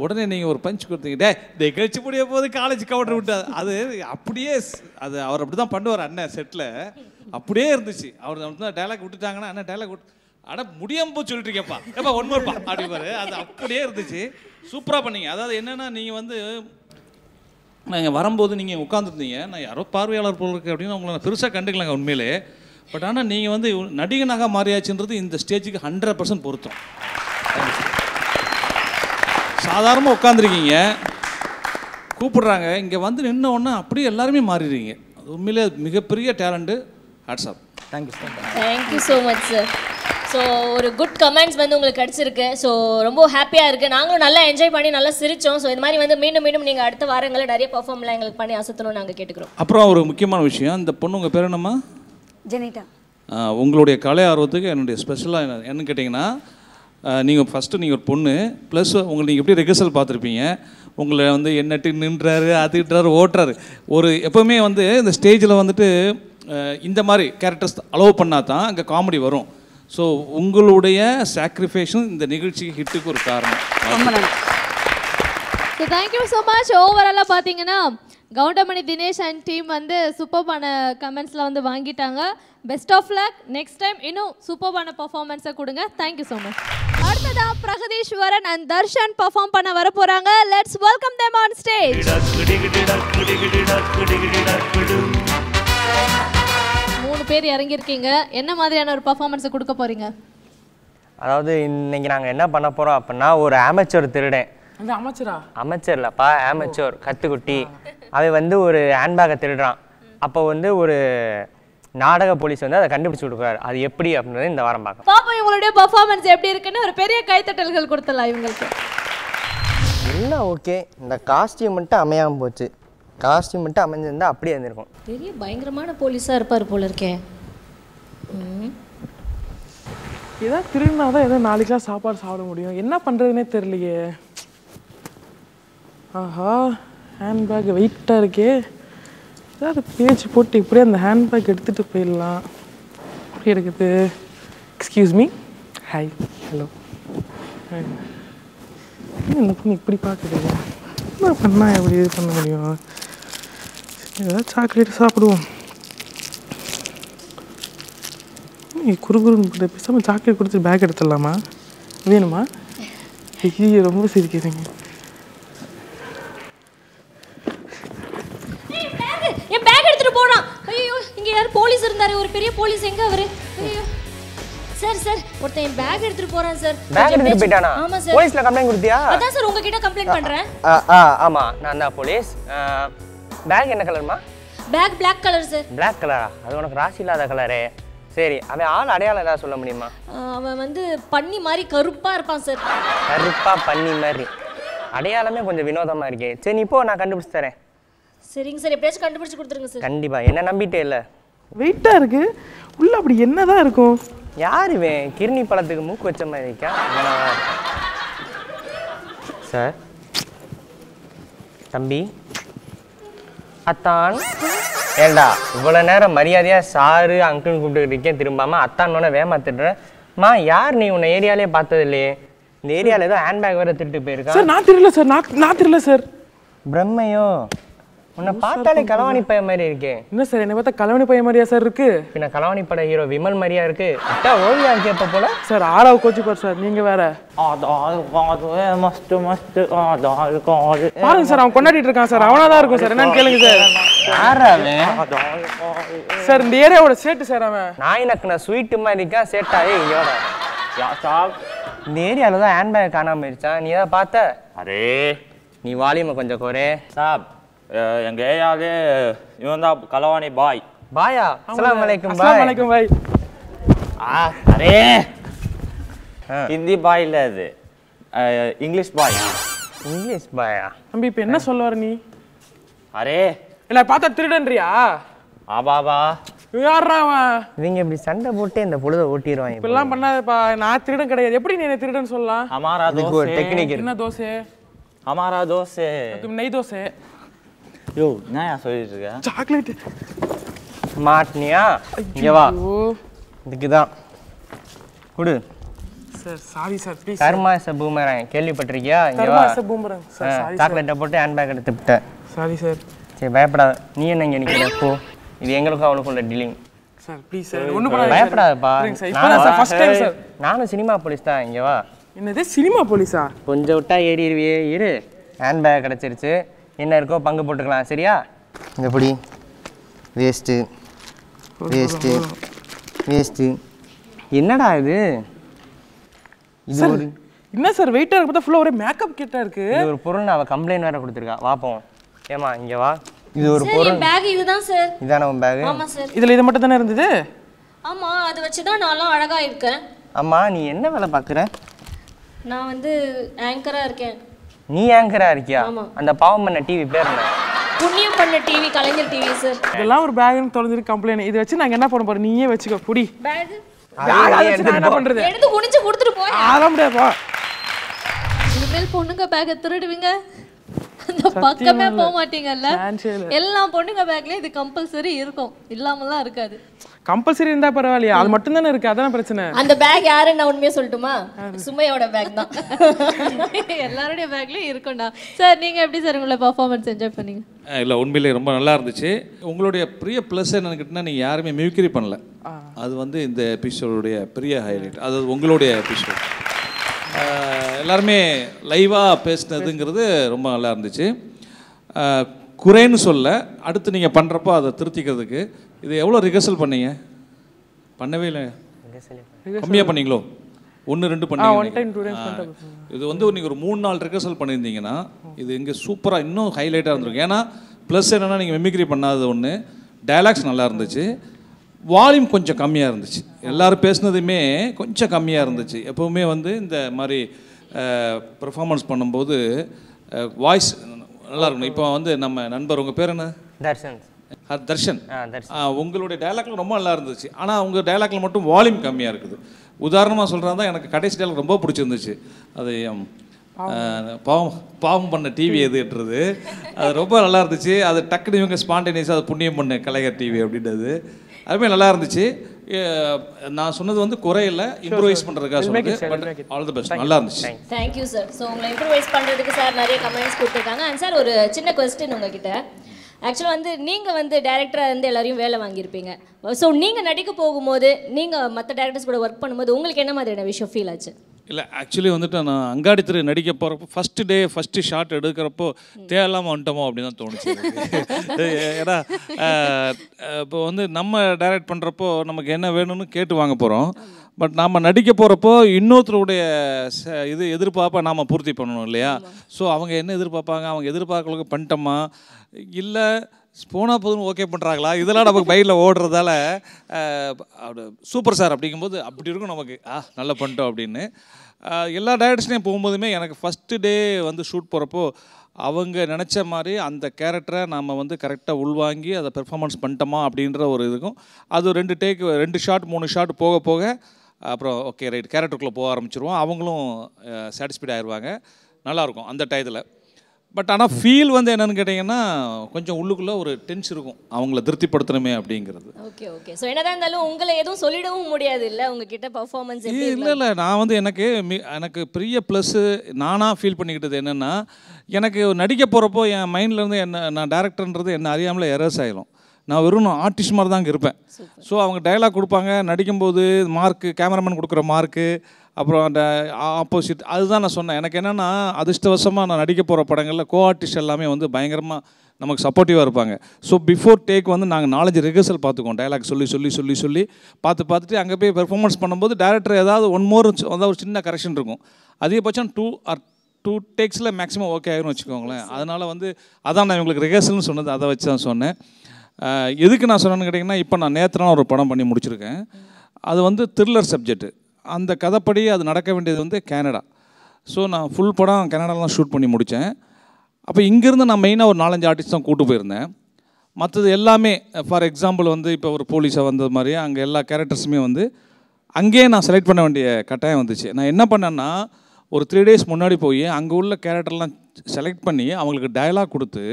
உடனே நீங்கள் ஒரு பஞ்ச் கொடுத்தீங்க. டே கழிச்சு முடிய போது காலேஜ் கவுண்டர் விட்டு அது அப்படியே அது அவர் அப்படி தான் பண்ணுவார் அண்ணன் செட்டில். அப்படியே இருந்துச்சு. அவர் தான் டைலாக் விட்டுட்டாங்கன்னா அண்ணன் டைலாக் விட்டு அட முடியாமல் போய் சொல்லிட்டு இருக்கேப்பா ஏப்பா ஒன்றுப்பா அப்படிப்பாரு. அது அப்படியே இருந்துச்சு. சூப்பராக பண்ணீங்க. அதாவது என்னென்னா நீங்கள் வந்து நாங்கள் வரும்போது நீங்கள் உட்காந்துருந்தீங்க, நான் யாரோ பார்வையாளர் போல் இருக்கு அப்படின்னு உங்களை பெருசாக கண்டுக்கலாங்க உண்மையிலே. பட் ஆனால் நீங்கள் வந்து நடிகனாக மாறியாச்சுன்றது இந்த ஸ்டேஜுக்கு 100% பொருத்தம். சாதாரணமாக உட்காந்துருக்கீங்க, கூப்பிடுறாங்க, இங்கே வந்து நின்ன உடனே அப்படியே எல்லாருமே மாறிடுறீங்க. அது உண்மையிலே மிகப்பெரிய talent. Hats off. Thank you sir. Thank you so much sir. So ஒரு குட் கமெண்ட்ஸ் வந்து உங்களுக்கு கிடச்சிருக்கு. ஸோ ரொம்ப ஹாப்பியாக இருக்குது. நாங்களும் நல்லா என்ஜாய் பண்ணி நல்லா சிரித்தோம். ஸோ இது மாதிரி வந்து மீண்டும் மீண்டும் நீங்கள் அடுத்த வாரங்களில் நிறைய பர்ஃபார்ம்லாம் எங்களுக்கு பண்ணி அசத்தணும்னு நாங்கள் கேட்டுக்கிறோம். அப்புறம் ஒரு முக்கியமான விஷயம், இந்த பொண்ணு உங்கள் பேர் என்னம்மா? ஜெனிட்டா. உங்களுடைய கலை ஆர்வத்துக்கு என்னுடைய ஸ்பெஷலாக என்னன்னு கேட்டிங்கன்னா, நீங்கள் ஃபஸ்ட்டு நீங்கள் ஒரு பொண்ணு ப்ளஸ் உங்களுக்கு நீங்கள் எப்படி ரிஹர்சல் பார்த்துருப்பீங்க. உங்களை வந்து என்னட்டு நின்றாரு அதுட்டாரு ஓட்டுறாரு. ஒரு எப்போவுமே வந்து இந்த ஸ்டேஜில் வந்துட்டு இந்த மாதிரி கேரக்டர்ஸ் அலோவ் பண்ணால் தான் அங்கே காமெடி வரும். ஸோ உங்களுடைய சாக்ரிஃபைஸும் இந்த நிகழ்ச்சிக்கு ஹிட்டுக்கு ஒரு காரணம். So thank you so much. ஓவராலாக பார்த்தீங்கன்னா கவுண்டமணி தினேஷ் அண்ட் டீம் வந்து சூப்பர்பான கமெண்ட்ஸில் வந்து வாங்கிட்டாங்க. Best of luck. Next time இன்னும் சூப்பர்பான பர்ஃபார்மன்ஸை கொடுங்க. Thank you so much. அடுத்ததாக பிரகதீஸ்வரன் அண்ட் தர்ஷன் பர்ஃபார்ம் பண்ண வர போகிறாங்க. Let's welcome them on stage. 3 பேர் இறங்கியிருக்கீங்க. என்ன மாதிரியான ஒரு பர்ஃபார்மன்ஸை கொடுக்க போகிறீங்க? அதாவது இன்னைக்கு நாங்கள் என்ன பண்ண போகிறோம் அப்படின்னா, ஒரு ஆமச்சோர் திருடன். அந்த அமைச்சரா? அமைச்சர் இல்லைப்பா, ஆமச்சோர் கத்துக்குட்டி. அவன் வந்து ஒரு ஹேண்ட்பேக்கை திருடுறான். அப்போ வந்து ஒரு நாடக போலீஸ் வந்து அதை கண்டுபிடிச்சு கொடுக்குறாரு. அது எப்படி அப்படின்றத இந்த வாரம் பார்க்கலாம். பாப்பா இவங்களுடைய பர்ஃபார்மன்ஸ் எப்படி இருக்குன்னு ஒரு பெரிய கைத்தட்டல்கள் கொடுத்துடலாம் இவங்களுக்கு. எல்லாம் ஓகே, இந்த காஸ்டியூம் மட்டும் அமையாமல் போச்சு. காஸ்டியூம் மட்டும் அமைஞ்சிருந்தா அப்படியே இருந்திருக்கும். பெரிய பயங்கரமான போலீஸாக இருப்பார் போல இருக்கே. ஏதாவது திருடினா தான் ஏதோ நாளைக்கெலாம் சாப்பாடு சாப்பிட முடியும். என்ன பண்ணுறதுனே தெரியலையே. ஆஹா, ஹேண்ட்பேக் வெயிட்டாக இருக்கே. ஏதாவது பேச்சு போட்டு இப்படியே அந்த ஹேண்ட்பேக் எடுத்துகிட்டு போயிடலாம். எப்படி இருக்குது? Excuse me. Hi, hello. இந்த பொண்ணு இப்படி பார்க்குது. என்ன பண்ணால் எப்படி இது பண்ண முடியும்? ஏதாவது சாக்லேட் சாப்பிடுவோம். குறுகுறு பேசாமல் சாக்லேட் கொடுத்து பேக் எடுத்துடலாமா? வேணுமா? ஐயோ, ரொம்ப சிரிக்கிறீங்க. என் பேக் எடுத்துட்டு போறான். ஐயோ, இங்க யார் போலீஸ் இருந்தாரு? ஒரு பெரிய போலீஸ். எங்க அவரு? ஐயோ சார், சார் ஒருத்தன் என் பேக் எடுத்துட்டு போறான் சார். பேக் எடுத்துட்டு போயிட்டானா? ஆமா சார். போலீஸ்ல கம்ப்ளைன்ட் கொடுத்தியா? அதான் சார் உங்ககிட்ட கம்ப்ளைன்ட் பண்றேன். ஆமா, நான் தான் போலீஸ். பேக் என்ன கலர்மா? Bag Black colour sir. Black கலரா? அது உனக்கு ராசி இல்லாத கலரே. சரி, அவன் ஆள் அடையாளம் ஏதாவது சொல்ல முடியுமா? அவன் வந்து பன்னி மாதிரி கருப்பா இருப்பான் சார். கருப்பா பன்னி மாதிரி? அடையாளமே கொஞ்சம் வினோதமா இருக்கே. சரி, இப்போ நான் கண்டுபிடிச்சு தரேன். சரிங்க சார், எப்படியாச்சும் கண்டுபிடிச்சு கொடுத்துருங்க சார். கண்டிப்பா. என்ன நம்பிட்டே இல்லை? வெயிட்டாக இருக்கு உள்ள. அப்படி என்னதான் இருக்கும்? யார் இவன்? கிர்னி பழத்துக்கு மூக்கு வச்ச மாதிரி இருக்கா? சார், தம்பி, அத்தான். ஏண்டா இவ்வளோ நேரம் மரியாதையாக சாரு அங்கிள்னு கூப்பிட்டு இருக்கேன், திரும்பாமல் அத்தானோட வேமாத்துடுறேன். மா, யார் நீ? உன்னை ஏரியாலே பார்த்தது இல்லையே. இந்த ஏரியாவில் ஏதோ ஹேண்ட்பேக் வேறு திருட்டு போயிருக்கா. சார் நான் தெரியல சார். நான் தெரியல சார். பிரம்மையோ? உன்னை பார்த்தாலே களவாணி பைய மாதிரி இருக்கே. என்ன சார், என்னை பார்த்தா களவாணி பைய மாதிரியா சார் இருக்கு? பின்ன களவாணி பட ஹீரோ விமல் மாதிரியா இருக்கு. அட்டா ஓவியா இருக்கே போல. சார் ஆளாவு கோச்சிப்பார் சார், நீங்க வேற. பாருங்க சார், அவன் கொண்டாடிட்டு இருக்கான் சார். அவனாதான் இருக்கும் சார். என்னன்னு கேளுங்க சார். சார் இந்த ஏரியாவோட சேட்டு சார் அவன். நாய் நக்குன ஸ்வீட் மாதிரி இருக்கான் சேட்டாயே. இங்கோட இந்த ஏரியாவில் தான் ஹேண்ட்பேக் காணாம போயிருச்சான். நீ ஏதாவது பார்த்த? அரே, நீ வால்யூமை கொஞ்சம் குறை. சாப், எங்க ஏரியாவே இவன் தான் களவாணி பாய். பாயா? அஸ்ஸலாமு அலைக்கும் பாய். அஸ்ஸலாமு அலைக்கும் பாய். அரே, ஹிந்தி பாய் இல்ல, அது இங்கிலீஷ் பாய். இங்கிலீஷ் பாயா? தம்பி இப்போ என்ன சொல்ல வர நீ? அரே, என்ன பார்த்தா திருடன்றியா? ஆபாபா, யாரா அவன்? இவங்க இப்படி சண்டை போட்டு இந்த பொழுதை ஓட்டிடுவாங்க. இப்பெல்லாம் பண்ணாதப்பா. நான் திருடன் கிடையாது. எப்படி நீ என்ன திருடன் சொல்லலாம்? ஹமாரா அதுக்கு ஒரு தோசை. டெக்னிக் இருக்கு. என்ன தோசை? ஹமாரா தோசை. நெய் தோசை. யோ, நான் சொல்லிட்டு இருக்கேன். சாக்லேட் மாட்டினியா? இங்க வா. இதுக்கு தான் குடு sir. Sorry sir, please. Karma's boomerang கேள்விப்பட்டிருக்கியா? இங்க வா. Karma's boomerang sir. சாரி. சாக்லேட்டை போட்டு ஹேண்ட்பேக் எடுத்து விட்டேன். Sorry sir. சரி, பயப்படாத. நீ என்ன இங்கே நிற்கிற? போ. இது எங்களுக்கும் அவளுக்குள்ள டீலிங். சார் ப்ளீஸ் சார், ஒன்றும் பண்ணாதீங்க. பயப்படாதப்பா. இப்போதான் சார் ஃபர்ஸ்ட் டைம் சார். நானும் சினிமா போலீஸ் தான். இங்கே வா. என்னது சினிமா போலீஸா? கொஞ்சம் விட்டா ஏறிடுவியே. இரு, ஹேண்ட்பேக் கிடச்சிருச்சு. என்ன இருக்கோ பங்கு போட்டுக்கலாம். சரியா? இந்த பொடி வேஸ்ட்டு வேஸ்ட்டு வேஸ்ட்டு. என்னடா இது? இது ஒரு என்ன சார் வெயிட்டாக இருக்கு? பார்த்தா ஃபுல்லாக ஒரே மேக்கப் கிட்டா இருக்கு. இது ஒரு பொருள். அவள் கம்ப்ளைண்ட் வேறு கொடுத்துருக்கா. வாப்போம். ஏமா இங்கே வா. இது ஒரு பொருள். பேக் இதுதான் சார். இதான உன் பேக்? ஆமா சார். இதில் இது மட்டும் தானே இருந்தது? ஆமா, அதை வச்சு தான் நான்லாம் அழகா இருக்கேன். அம்மா, நீ என்ன வேலை பார்க்குற? நான் வந்து ஆங்கரா இருக்கேன். நீ ஆங்கரா இருக்கியா? அந்த பாவம் பண்ண டிவி பேர் என்ன? புண்ணியம் பண்ண டிவி, கலைஞர் டிவி சார். இதெல்லாம் ஒரு பேக்னு தொலைஞ்சிருக்கு கம்ப்ளைண்ட். இதை வச்சு நாங்கள் என்ன பண்ண போறோம்? நீயே வச்சுக்கோ. புடி பேக். என்ன பண்றது? எடுத்து குனிஞ்சு கொடுத்துட்டு போய். அதெல்லாம் முடியாதுப்பா. இனிமேல் பொண்ணுங்க பேக்கை திருடுவீங்க. அந்த பக்கமே போக மாட்டீங்கல்ல? எல்லா பொண்ணுங்க பேக்லயும் இது கம்பல்சரி இருக்கும், இல்லாமலாம் இருக்காது. கம்பல்சரி இருந்தா பரவாயில்லையா, அது மட்டும் தானே இருக்கு, அதான் பிரச்சனை. அந்த பேக் யாருன்னு நான் உண்மையா சொல்லட்டுமா? சுமையோட பேக் தான். எல்லாருடைய பேக்லயும் இருக்கும்டா. சார் நீங்க எப்படி சார் உங்களை பெர்ஃபார்மன்ஸ் என்ஜாய் பண்ணீங்க? இல்லை உண்மையிலே ரொம்ப நல்லா இருந்துச்சு. உங்களுடைய பெரிய ப்ளஸ் என்னன்னு கேட்டிங்கன்னா, நீங்கள் யாருமே மிமிக்ரி பண்ணல. அது வந்து இந்த எபிசோடுடைய பெரிய ஹைலைட். அது உங்களுடைய எபிசோட். எல்லாருமே லைவாக பேசினதுங்கிறது ரொம்ப நல்லா இருந்துச்சு. குறைன்னு சொல்ல, அடுத்து நீங்கள் பண்ணுறப்போ அதை திருத்திக்கிறதுக்கு இது எவ்வளோ ரிஹர்சல் பண்ணீங்க? பண்ணவே இல்லை, கம்மியாக பண்ணீங்களோ? 1-2 பண்ணீங்க. இது வந்து நீங்கள் ஒரு 3-4 ரிஹர்சல் பண்ணியிருந்தீங்கன்னா இது இங்கே சூப்பராக இன்னும் ஹைலைட்டாக இருந்திருக்கும். ஏன்னா ப்ளஸ் என்னென்னா நீங்கள் மிமிக்ரி பண்ணாதது ஒன்று, டைலாக்ஸ் நல்லா இருந்துச்சு, வால்யூம் கொஞ்சம் கம்மியாக இருந்துச்சு. எல்லோரும் பேசுனதுமே கொஞ்சம் கம்மியாக இருந்துச்சு. எப்போவுமே வந்து இந்த மாதிரி பெர்ஃபார்மன்ஸ் பண்ணும்போது வாய்ஸ் நல்லா இருக்கணும். இப்போ வந்து நம்ம நண்பர், உங்கள் பேர் என்ன? தர்ஷன். தர்ஷன். உங்களுடைய டைலாக்ல ரொம்ப நல்லா இருந்துச்சு. ஆனால் உங்கள் டைலாக்ல மட்டும் வால்யூம் கம்மியாக இருக்குது. உதாரணமாக சொல்கிறதா எனக்கு கடைசி டைலாக் ரொம்ப பிடிச்சிருந்துச்சு. அது பாவம் பண்ண டிவி எதுன்றது அது ரொம்ப நல்லா இருந்துச்சு. அது டக்குனு இவங்க ஸ்பான்டேனியஸாக அது புண்ணியம் பண்ண கலைஞர் டிவி அப்படின்றது அதுவுமே நல்லா இருந்துச்சு. நான் சொன்னது வந்து குறையில இம்ப்ரூவைஸ் பண்ணுறதுக்காக சொன்னது. பட் ஆல் தி பெஸ்ட், நல்லா இருந்துச்சு. Thank you sir. ஸோ உங்களை இம்ப்ரூவைஸ் பண்ணுறதுக்கு சார் நிறைய கமெண்ட்ஸ் கொடுத்துருக்காங்க. அண்ட் சார் ஒரு சின்ன கொஸ்டின் உங்ககிட்ட. ஆக்சுவலாக வந்து நீங்கள் வந்து டேரக்டராக இருந்து எல்லாரையும் வேலை வாங்கியிருப்பீங்க. ஸோ நீங்கள் நடிக்க போகும்போது நீங்கள் மற்ற டேரக்டர்ஸ் கூட ஒர்க் பண்ணும்போது உங்களுக்கு என்ன மாதிரியான விஷயம் ஃபீல் ஆச்சு? இல்லை ஆக்சுவலி வந்துட்டு நான் அங்காடி திரு நடிக்க போகிறப்போ ஃபஸ்ட்டு ஷாட் எடுக்கிறப்போ தேவையில்லாமல் வந்துட்டோமோ அப்படின்னு தான் தோணுச்சு. ஏன்னா இப்போ வந்து நம்ம டைரக்ட் பண்ணுறப்போ நமக்கு என்ன வேணும்னு கேட்டு வாங்க போகிறோம். பட் நாம் நடிக்க போகிறப்போ இன்னொருத்தருடைய இது எதிர்பார்ப்பை நாம் பூர்த்தி பண்ணணும் இல்லையா? ஸோ அவங்க என்ன எதிர்பார்ப்பாங்க, அவங்க எதிர்பார்க்கறதுக்கு பண்ணிட்டோமா இல்லை போனால் போதுன்னு ஓகே பண்ணுறாங்களா, இதெல்லாம் நமக்கு பைக்கில் ஓடுறதால சூப்பர் சார் அப்படிங்கும்போது அப்படி இருக்கும் நமக்கு. நல்லா பண்ணிட்டோம் அப்படின்னு. எல்லா டைரக்டர்ஸ்லையும் போகும்போதுமே எனக்கு ஃபஸ்ட்டு டே வந்து ஷூட் போகிறப்போ அவங்க நினச்ச மாதிரி அந்த கேரக்டரை நாம் வந்து கரெக்டாக உள்வாங்கி அதை பெர்ஃபார்மன்ஸ் பண்ணிட்டோமா அப்படின்ற ஒரு இதுக்கும் அது 2 ஷாட் 3 ஷாட் போக போக அப்புறம் ஓகே ரைட் கேரக்டருக்குள்ளே போக ஆரம்பிச்சிருவோம். அவங்களும் சாட்டிஸ்ஃபைட் ஆயிடுவாங்க, நல்லாயிருக்கும் அந்த டயத்தில். பட் ஆனால் ஃபீல் வந்து என்னென்னு கேட்டிங்கன்னா கொஞ்சம் உள்ளுக்குள்ளே ஒரு டென்ஸ் இருக்கும், அவங்கள திருப்திப்படுத்தணுமே அப்படிங்கிறது. Okay okay. ஸோ என்னதான் இருந்தாலும் உங்களை எதுவும் சொல்லிடவும் முடியாது இல்லை உங்ககிட்ட பர்ஃபார்மன்ஸ்? இல்லை நான் வந்து எனக்கு பெரிய ப்ளஸ்ஸு நானாக ஃபீல் பண்ணிக்கிட்டது என்னென்னா, எனக்கு நடிக்க போகிறப்போ என் மைண்ட்லேருந்து நான் டேரக்டர்ன்றது என்ன அறியாமலே எரர்ஸ் ஆகிடும். நான் வெறும் ஆர்டிஸ்ட் மாதிரி தான் இருப்பேன். ஸோ அவங்க டைலாக் கொடுப்பாங்க, நடிக்கும்போது மார்க்கு கேமராமேன் கொடுக்குற மார்க்கு அப்புறம் அந்த ஆப்போசிட் அதுதான் நான் சொன்னேன். எனக்கு என்னென்னா அதிர்ஷ்டவசமாக நான் நடிக்க போகிற படங்களில் கோ ஆர்டிஸ்ட் எல்லாமே வந்து பயங்கரமாக நமக்கு சப்போர்ட்டிவாக இருப்பாங்க. ஸோ பிஃபோர் டேக் வந்து நாங்கள் 4-5 ரிஹர்சல் பார்த்துக்குவோம். டைலாக் சொல்லி பார்த்துட்டு அங்கே போய் பெர்ஃபார்மன்ஸ் பண்ணும்போது டேரக்டர் ஏதாவது அதாவது ஒரு சின்ன கரெக்ஷன் இருக்கும். அதிகபட்சம் 2 டேக்ஸில் மேக்ஸிமம் ஓகே ஆகிரும் வச்சுக்கோங்களேன். அதனால் வந்து அதான் நான் இவங்களுக்கு ரிஹர்சல்னு சொன்னது, அதை வச்சு தான் சொன்னேன். எதுக்கு நான் சொன்னேன்னு கேட்டிங்கன்னா, இப்போ நான் நேற்றுனா ஒரு படம் பண்ணி முடிச்சிருக்கேன். அது வந்து த்ரில்லர் சப்ஜெக்ட்டு. அந்த கதைப்படி அது நடக்க வேண்டியது வந்து கனடா. ஸோ நான் ஃபுல் படம் கனடாலாம் ஷூட் பண்ணி முடித்தேன். அப்போ இங்கேருந்து நான் மெயினாக ஒரு 4-5 ஆர்டிஸ்ட் தான் கூட்டு போயிருந்தேன். மற்றது எல்லாமே ஃபார் எக்ஸாம்பிள் வந்து இப்போ ஒரு போலீஸாக வந்தது மாதிரி அங்கே எல்லா கேரக்டர்ஸுமே வந்து அங்கேயே நான் செலக்ட் பண்ண வேண்டிய கட்டாயம் வந்துச்சு. நான் என்ன பண்ணேன்னா ஒரு 3 days முன்னாடி போய் அங்கே உள்ள கேரக்டர்லாம் செலக்ட் பண்ணி அவங்களுக்கு டயலாக் கொடுத்து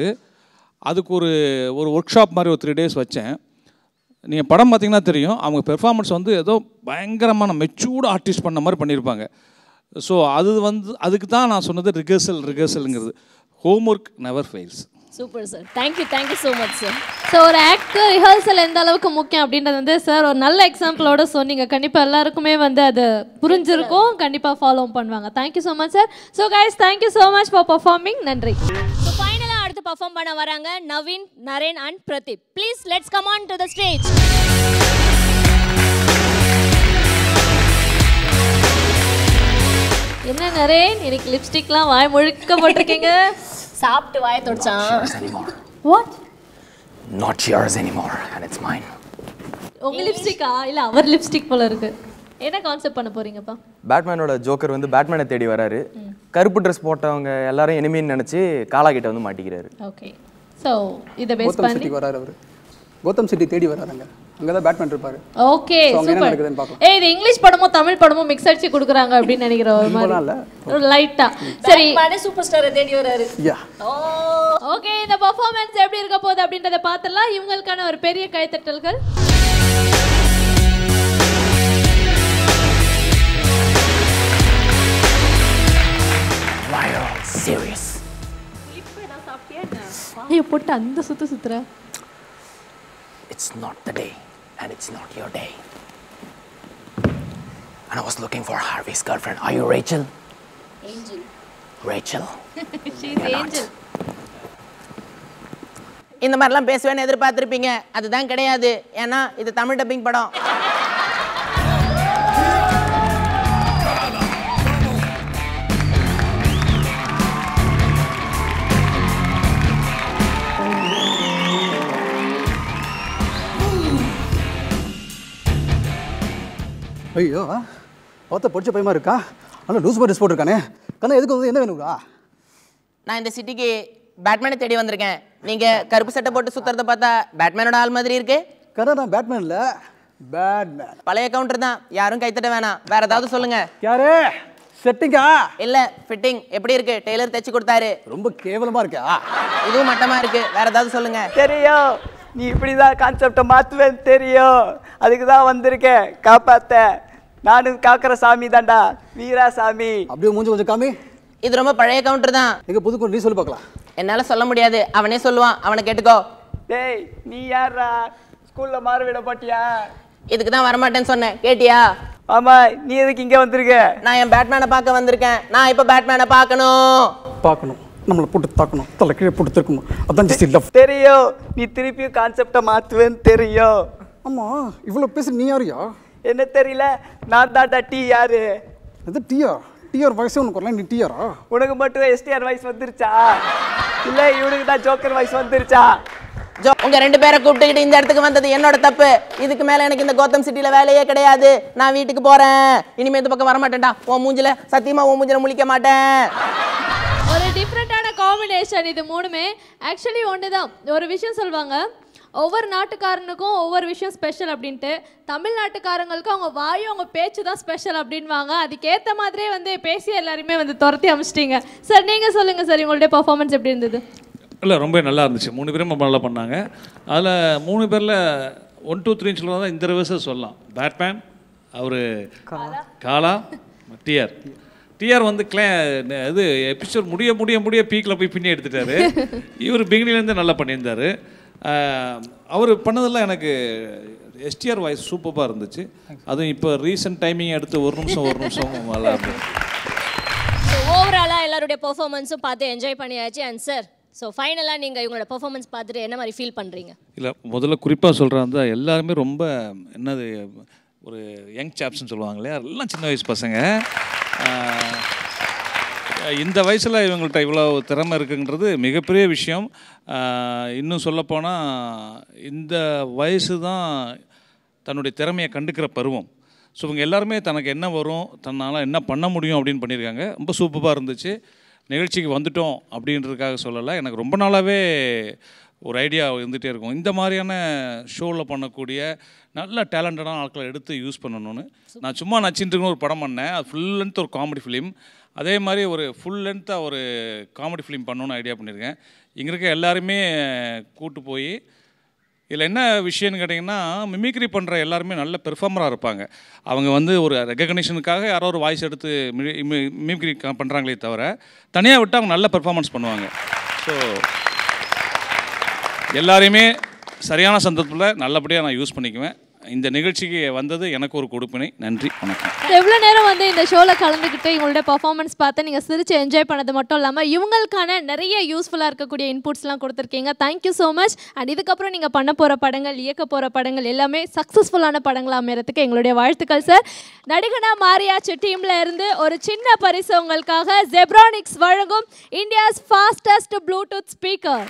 அதுக்கு ஒரு ஒர்க் ஷாப் மாதிரி ஒரு 3 days வச்சேன். நீங்கள் படம் பார்த்தீங்கன்னா தெரியும், அவங்க பெர்ஃபார்மன்ஸ் வந்து ஏதோ பயங்கரமான மெச்சூர்டு ஆர்டிஸ்ட் பண்ண மாதிரி பண்ணியிருப்பாங்க. ஸோ அது வந்து அதுக்கு தான் நான் சொன்னது ரிஹர்சல்ங்கிறது. Homework never fails. Super sir, thank you so much sir. So ஒரு ஆக்டர் ரிஹர்சல் எந்த அளவுக்கு முக்கியம் அப்படின்றது வந்து சார் ஒரு நல்ல எக்ஸாம்பிளோட சொன்னீங்க. கண்டிப்பாக எல்லாருக்குமே வந்து அது புரிஞ்சிருக்கும், கண்டிப்பாக ஃபாலோ பண்ணுவாங்க. Thank you so much sir. So guys thank you so much for performing. நன்றி. ஸோ ஃபைனலாக அடுத்து பர்ஃபார்ம் பண்ண வராங்க Naveen, Naren and Pradeep. Please let's come on to the stage. என்ன நரேன் இன்னைக்கு லிப்ஸ்டிக்லாம் வாய் முழுக்க போட்டிருக்கீங்க? சாப்பிட்டு வாயை தொடச்சான். What? Not yours anymore and it's mine. உங்க லிப்ஸ்டிக்கா இல்ல அவர் லிப்ஸ்டிக் போல இருக்கு. என்ன கான்செப்ட் பண்ண போறீங்கப்பா? பேட்மேனோட ஜோக்கர் வந்து பேட்மேனை தேடி வராரு. கருப்பு ட்ரெஸ் போட்டவங்க எல்லாரும் எனிமின்னு நினைச்சு காலா கிட்ட வந்து மாட்டிக்கிறாரு. ஓகே. சோ இத பேஸ் பண்ணி கோத்தம் சிட்டி வராரு. அவர் கோத்தம் சிட்டி தேடி வராருங்க. அங்கே தான் பேட்மேன் இருப்பாரு. ஓகே என்ன சூப்பர். நடக்குதுன்னு பார்க்கலாம். இது இங்கிலீஷ் படமோ தமிழ் படமோ மிக்ஸ் அடிச்சு கொடுக்குறாங்க அப்படின்னு நினைக்கிற ஒரு மாதிரி லைட்டா. சரி சூப்பர் ஸ்டாரை தேடி வராரு. யா ஓகே, இந்த பெர்ஃபார்மன்ஸ் எப்படி இருக்க போகுது அப்படின்றத பார்த்தலாம். இவங்களுக்கான ஒரு பெரிய கைத்தட்டல்கள். Why are you serious? ஐயோ போட்டு அந்த சுத்துற. It's not the day, and it's not your day. And I was looking for Harvey's girlfriend. Are you Rachel? Angel. Rachel. She's Angel. இந்த மாதிரிலாம் பேசுவேன்னு எதிர்பார்த்துருப்பீங்க. அதுதான் கிடையாது. ஏன்னா இது தமிழ் டப்பிங் படம். ஐயோ பார்த்த படிச்ச பையமா இருக்கா, ஆனால் லூஸ் ட்ரெஸ் போட்டிருக்கானே. கண்ணா எதுக்கு வந்து என்ன வேணுங்களா? நான் இந்த சிட்டிக்கு பேட்மேனை தேடி வந்திருக்கேன். நீங்கள் கருப்பு சட்டை போட்டு சுற்றுறத பார்த்தா பேட்மேனோட ஆள் மாதிரி இருக்கு. கண்ணா நான் பேட்மேன் இல்லை, பேட்மேன். பழைய கவுண்டர் தான், யாரும் கைத்தட்ட வேணாம். வேற ஏதாவது சொல்லுங்க. யாரு செட்டிங்கா? இல்ல ஃபிட்டிங் எப்படி இருக்கு? டெய்லர் தைச்சு கொடுத்தாரு. ரொம்ப கேவலமா இருக்கா? இதுவும் மட்டமா இருக்கு. வேற ஏதாவது சொல்லுங்க. தெரியும், நீ இப்படிதான் கான்செப்டை மாத்துவேன்னு தெரியும். அதுக்கு தான் வந்திருக்கேன் காப்பாத்த. நானும் காக்கிற சாமி தான்டா, வீரா சாமி. அப்படியே மூஞ்சி கொஞ்சம் காமி. இது ரொம்ப பழைய கவுண்டர் தான். எங்க புதுக்கு நீ சொல்லி பார்க்கலாம். என்னால சொல்ல முடியாது, அவனே சொல்லுவான். அவனை கேட்டுக்கோ. டேய் நீ யாரா? ஸ்கூல்ல மாறுவிட போட்டியா? இதுக்கு தான் வரமாட்டேன்னு சொன்னேன், கேட்டியா? ஆமா, நீ எதுக்கு இங்க வந்திருக்க? நான் என் பேட்மேனை பார்க்க வந்திருக்கேன். நான் இப்ப பேட்மேனை பார்க்கணும். நம்மளை போட்டு தாக்கணும், தலை கீழே போட்டு திருக்கணும். அதான் ஜஸ்ட் லவ். தெரியும், நீ திருப்பியும் கான்செப்டை மாத்துவேன்னு தெரியும். ஆமா, இவ்வளவு பேச நீ யாருயா? என்ன தெரியல, நான் தான்டா டீ. யாரு அது? டிஆர். டிஆர் வயசு உனக்கு வரல, நீ டிஆரா? உனக்கு மட்டும் எஸ்டிஆர் வயசு வந்துருச்சா? இல்ல இவனுக்கு தான் ஜோக்கர் வயசு வந்துருச்சா? உங்க ரெண்டு பேரை கூப்பிட்டுக்கிட்டு இந்த இடத்துக்கு வந்தது என்னோட தப்பு. இதுக்கு மேல எனக்கு இந்த கோத்தம் சிட்டில வேலையே கிடையாது. நான் வீட்டுக்கு போறேன். இனிமே இந்த பக்கம் வரமாட்டேன்டா. உன் மூஞ்சில சத்தியமா உன் மூஞ்சில முழிக்க மாட்டேன். ஒரு டிஃப்ரெண்டான காம்பினேஷன் இது மூணுமே. ஆக்சுவலி ஒன்று தான். ஒரு விஷயம் சொல்லுவாங்க, ஒவ்வொரு நாட்டுக்காரனுக்கும் ஒவ்வொரு விஷயம் ஸ்பெஷல் அப்படின்ட்டு. தமிழ்நாட்டுக்காரங்களுக்கு அவங்க வாயும் அவங்க பேச்சு தான் ஸ்பெஷல் அப்படின்வாங்க. அதுக்கேற்ற மாதிரியே வந்து பேசி எல்லாருமே வந்து துரத்தி அமைச்சிட்டிங்க. சார் நீங்கள் சொல்லுங்கள் சார், உங்களுடைய பர்ஃபார்மன்ஸ் எப்படி இருந்தது? இல்லை ரொம்ப நல்லா இருந்துச்சு. 3 பேரும் ரொம்ப நல்லா பண்ணாங்க. அதில் 3 பேரில் 1 2 3 சொல்கிறதா இந்த ரிவர்ஸை சொல்லலாம். பேட்மேன், அவர் காலா, டிஆர் வந்து இது எபிசோட் முடிய பீக்கில் போய் பின்னி எடுத்துட்டாரு. இவர் பிகினிலேருந்து நல்லா பண்ணியிருந்தார். அவர் பண்ணதெல்லாம் எனக்கு எஸ்டிஆர் வாய்ஸ் சூப்பராக இருந்துச்சு. அதுவும் இப்போ ரீசெண்ட் டைமிங் எடுத்து ஒரு நிமிஷம் நல்லா இருந்தது. ஓவராலாக எல்லாருடைய பெர்ஃபார்மன்ஸும் பார்த்து என்ஜாய் பண்ணியாச்சு. அண்ட் சார், ஸோ ஃபைனலாக நீங்கள் இவங்களோட பெர்ஃபார்மன்ஸ் பார்த்துட்டு என்ன மாதிரி ஃபீல் பண்ணுறீங்க? இல்லை, முதல்ல குறிப்பாக சொல்கிறாங்க, எல்லாருமே ரொம்ப என்னது ஒரு யங் சாப்ஸ்ன்னு சொல்லுவாங்க இல்லையா, எல்லாம் சின்ன வயசு பசங்க. இந்த வயசில் இவங்கள்ட்ட இவ்வளோ திறமை இருக்குங்கிறது மிகப்பெரிய விஷயம். இன்னும் சொல்லப்போனால் இந்த வயசு தான் தன்னுடைய திறமையை கண்டுக்கிற பருவம். ஸோ இவங்க எல்லாருமே தனக்கு என்ன வரும், தன்னால் என்ன பண்ண முடியும் அப்படின்னு பண்ணியிருக்காங்க. ரொம்ப சூப்பராக இருந்துச்சு. நிகழ்ச்சிக்கு வந்துட்டோம் அப்படின்றதுக்காக சொல்லலை, எனக்கு ரொம்ப நாளாகவே ஒரு ஐடியா இருந்துகிட்டே இருக்கும். இந்த மாதிரியான ஷோவில் பண்ணக்கூடிய நல்ல டேலண்டடான ஆட்களை எடுத்து யூஸ் பண்ணணும்னு. நான் சும்மா நச்சுட்டுன்னு ஒரு படம் பண்ணேன். அது ஃபுல் லென்த் ஒரு காமெடி ஃபிலிம். அதே மாதிரி ஒரு ஃபுல் லென்த்தாக ஒரு காமெடி ஃபிலிம் பண்ணணுன்னு ஐடியா பண்ணியிருக்கேன். இங்கே இருக்க எல்லாருமே கூட்டு போய், இதில் என்ன விஷயம்னு கேட்டிங்கன்னா, மிமிக்ரி பண்ணுற எல்லாருமே நல்ல பெர்ஃபார்மராக இருப்பாங்க. அவங்க வந்து ஒரு ரெகக்னிஷனுக்காக யாரோ ஒரு வாய்ஸ் எடுத்து மிமிக்ரி பண்ணுறாங்களே தவிர, தனியாக விட்டு அவங்க நல்ல பெர்ஃபார்மன்ஸ் பண்ணுவாங்க. ஸோ எல்லாரையுமே சரியான சந்தர்ப்பத்தில் நல்லபடியாக நான் யூஸ் பண்ணிக்குவேன். இந்த நிகழ்ச்சிக்கு வந்தது எனக்கு ஒரு கொடுப்பினை. நன்றி, வணக்கம். எவ்வளோ நேரம் வந்து இந்த ஷோவில் கலந்துக்கிட்டு இவங்களுடைய பர்ஃபார்மன்ஸ் பார்த்து நீங்கள் சிரித்து என்ஜாய் பண்ணது மட்டும் இல்லாமல் இவங்களுக்கான நிறைய யூஸ்ஃபுல்லாக இருக்கக்கூடிய இன்புட்ஸ்லாம் கொடுத்துருக்கீங்க. Thank you so much. அண்ட் இதுக்கப்புறம் நீங்கள் பண்ண போகிற படங்கள், இயக்க போகிற படங்கள் எல்லாமே சக்ஸஸ்ஃபுல்லான படங்களாக அமையறதுக்கு எங்களுடைய வாழ்த்துக்கள் சார். நடிகனா மாரியாச்சு டீமில் இருந்து ஒரு சின்ன பரிசு உங்களுக்காக ஜெப்ரானிக்ஸ் வழங்கும் இந்தியாஸ் ஃபாஸ்டஸ்ட் ப்ளூடூத் ஸ்பீக்கர்.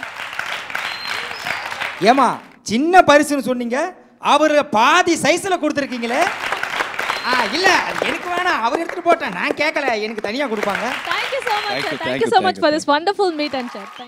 ஏமா சின்ன பரிசுன்னு சொன்னீங்க, அவர் பாதி சைஸில் கொடுத்துருக்கீங்களே. இல்ல எனக்கு வேணாம், அவர் எடுத்துட்டு போட்டேன், நான் கேட்கல, எனக்கு தனியாக கொடுப்பாங்க. Thank you so much, sir. Thank you so much for this wonderful meet and chat.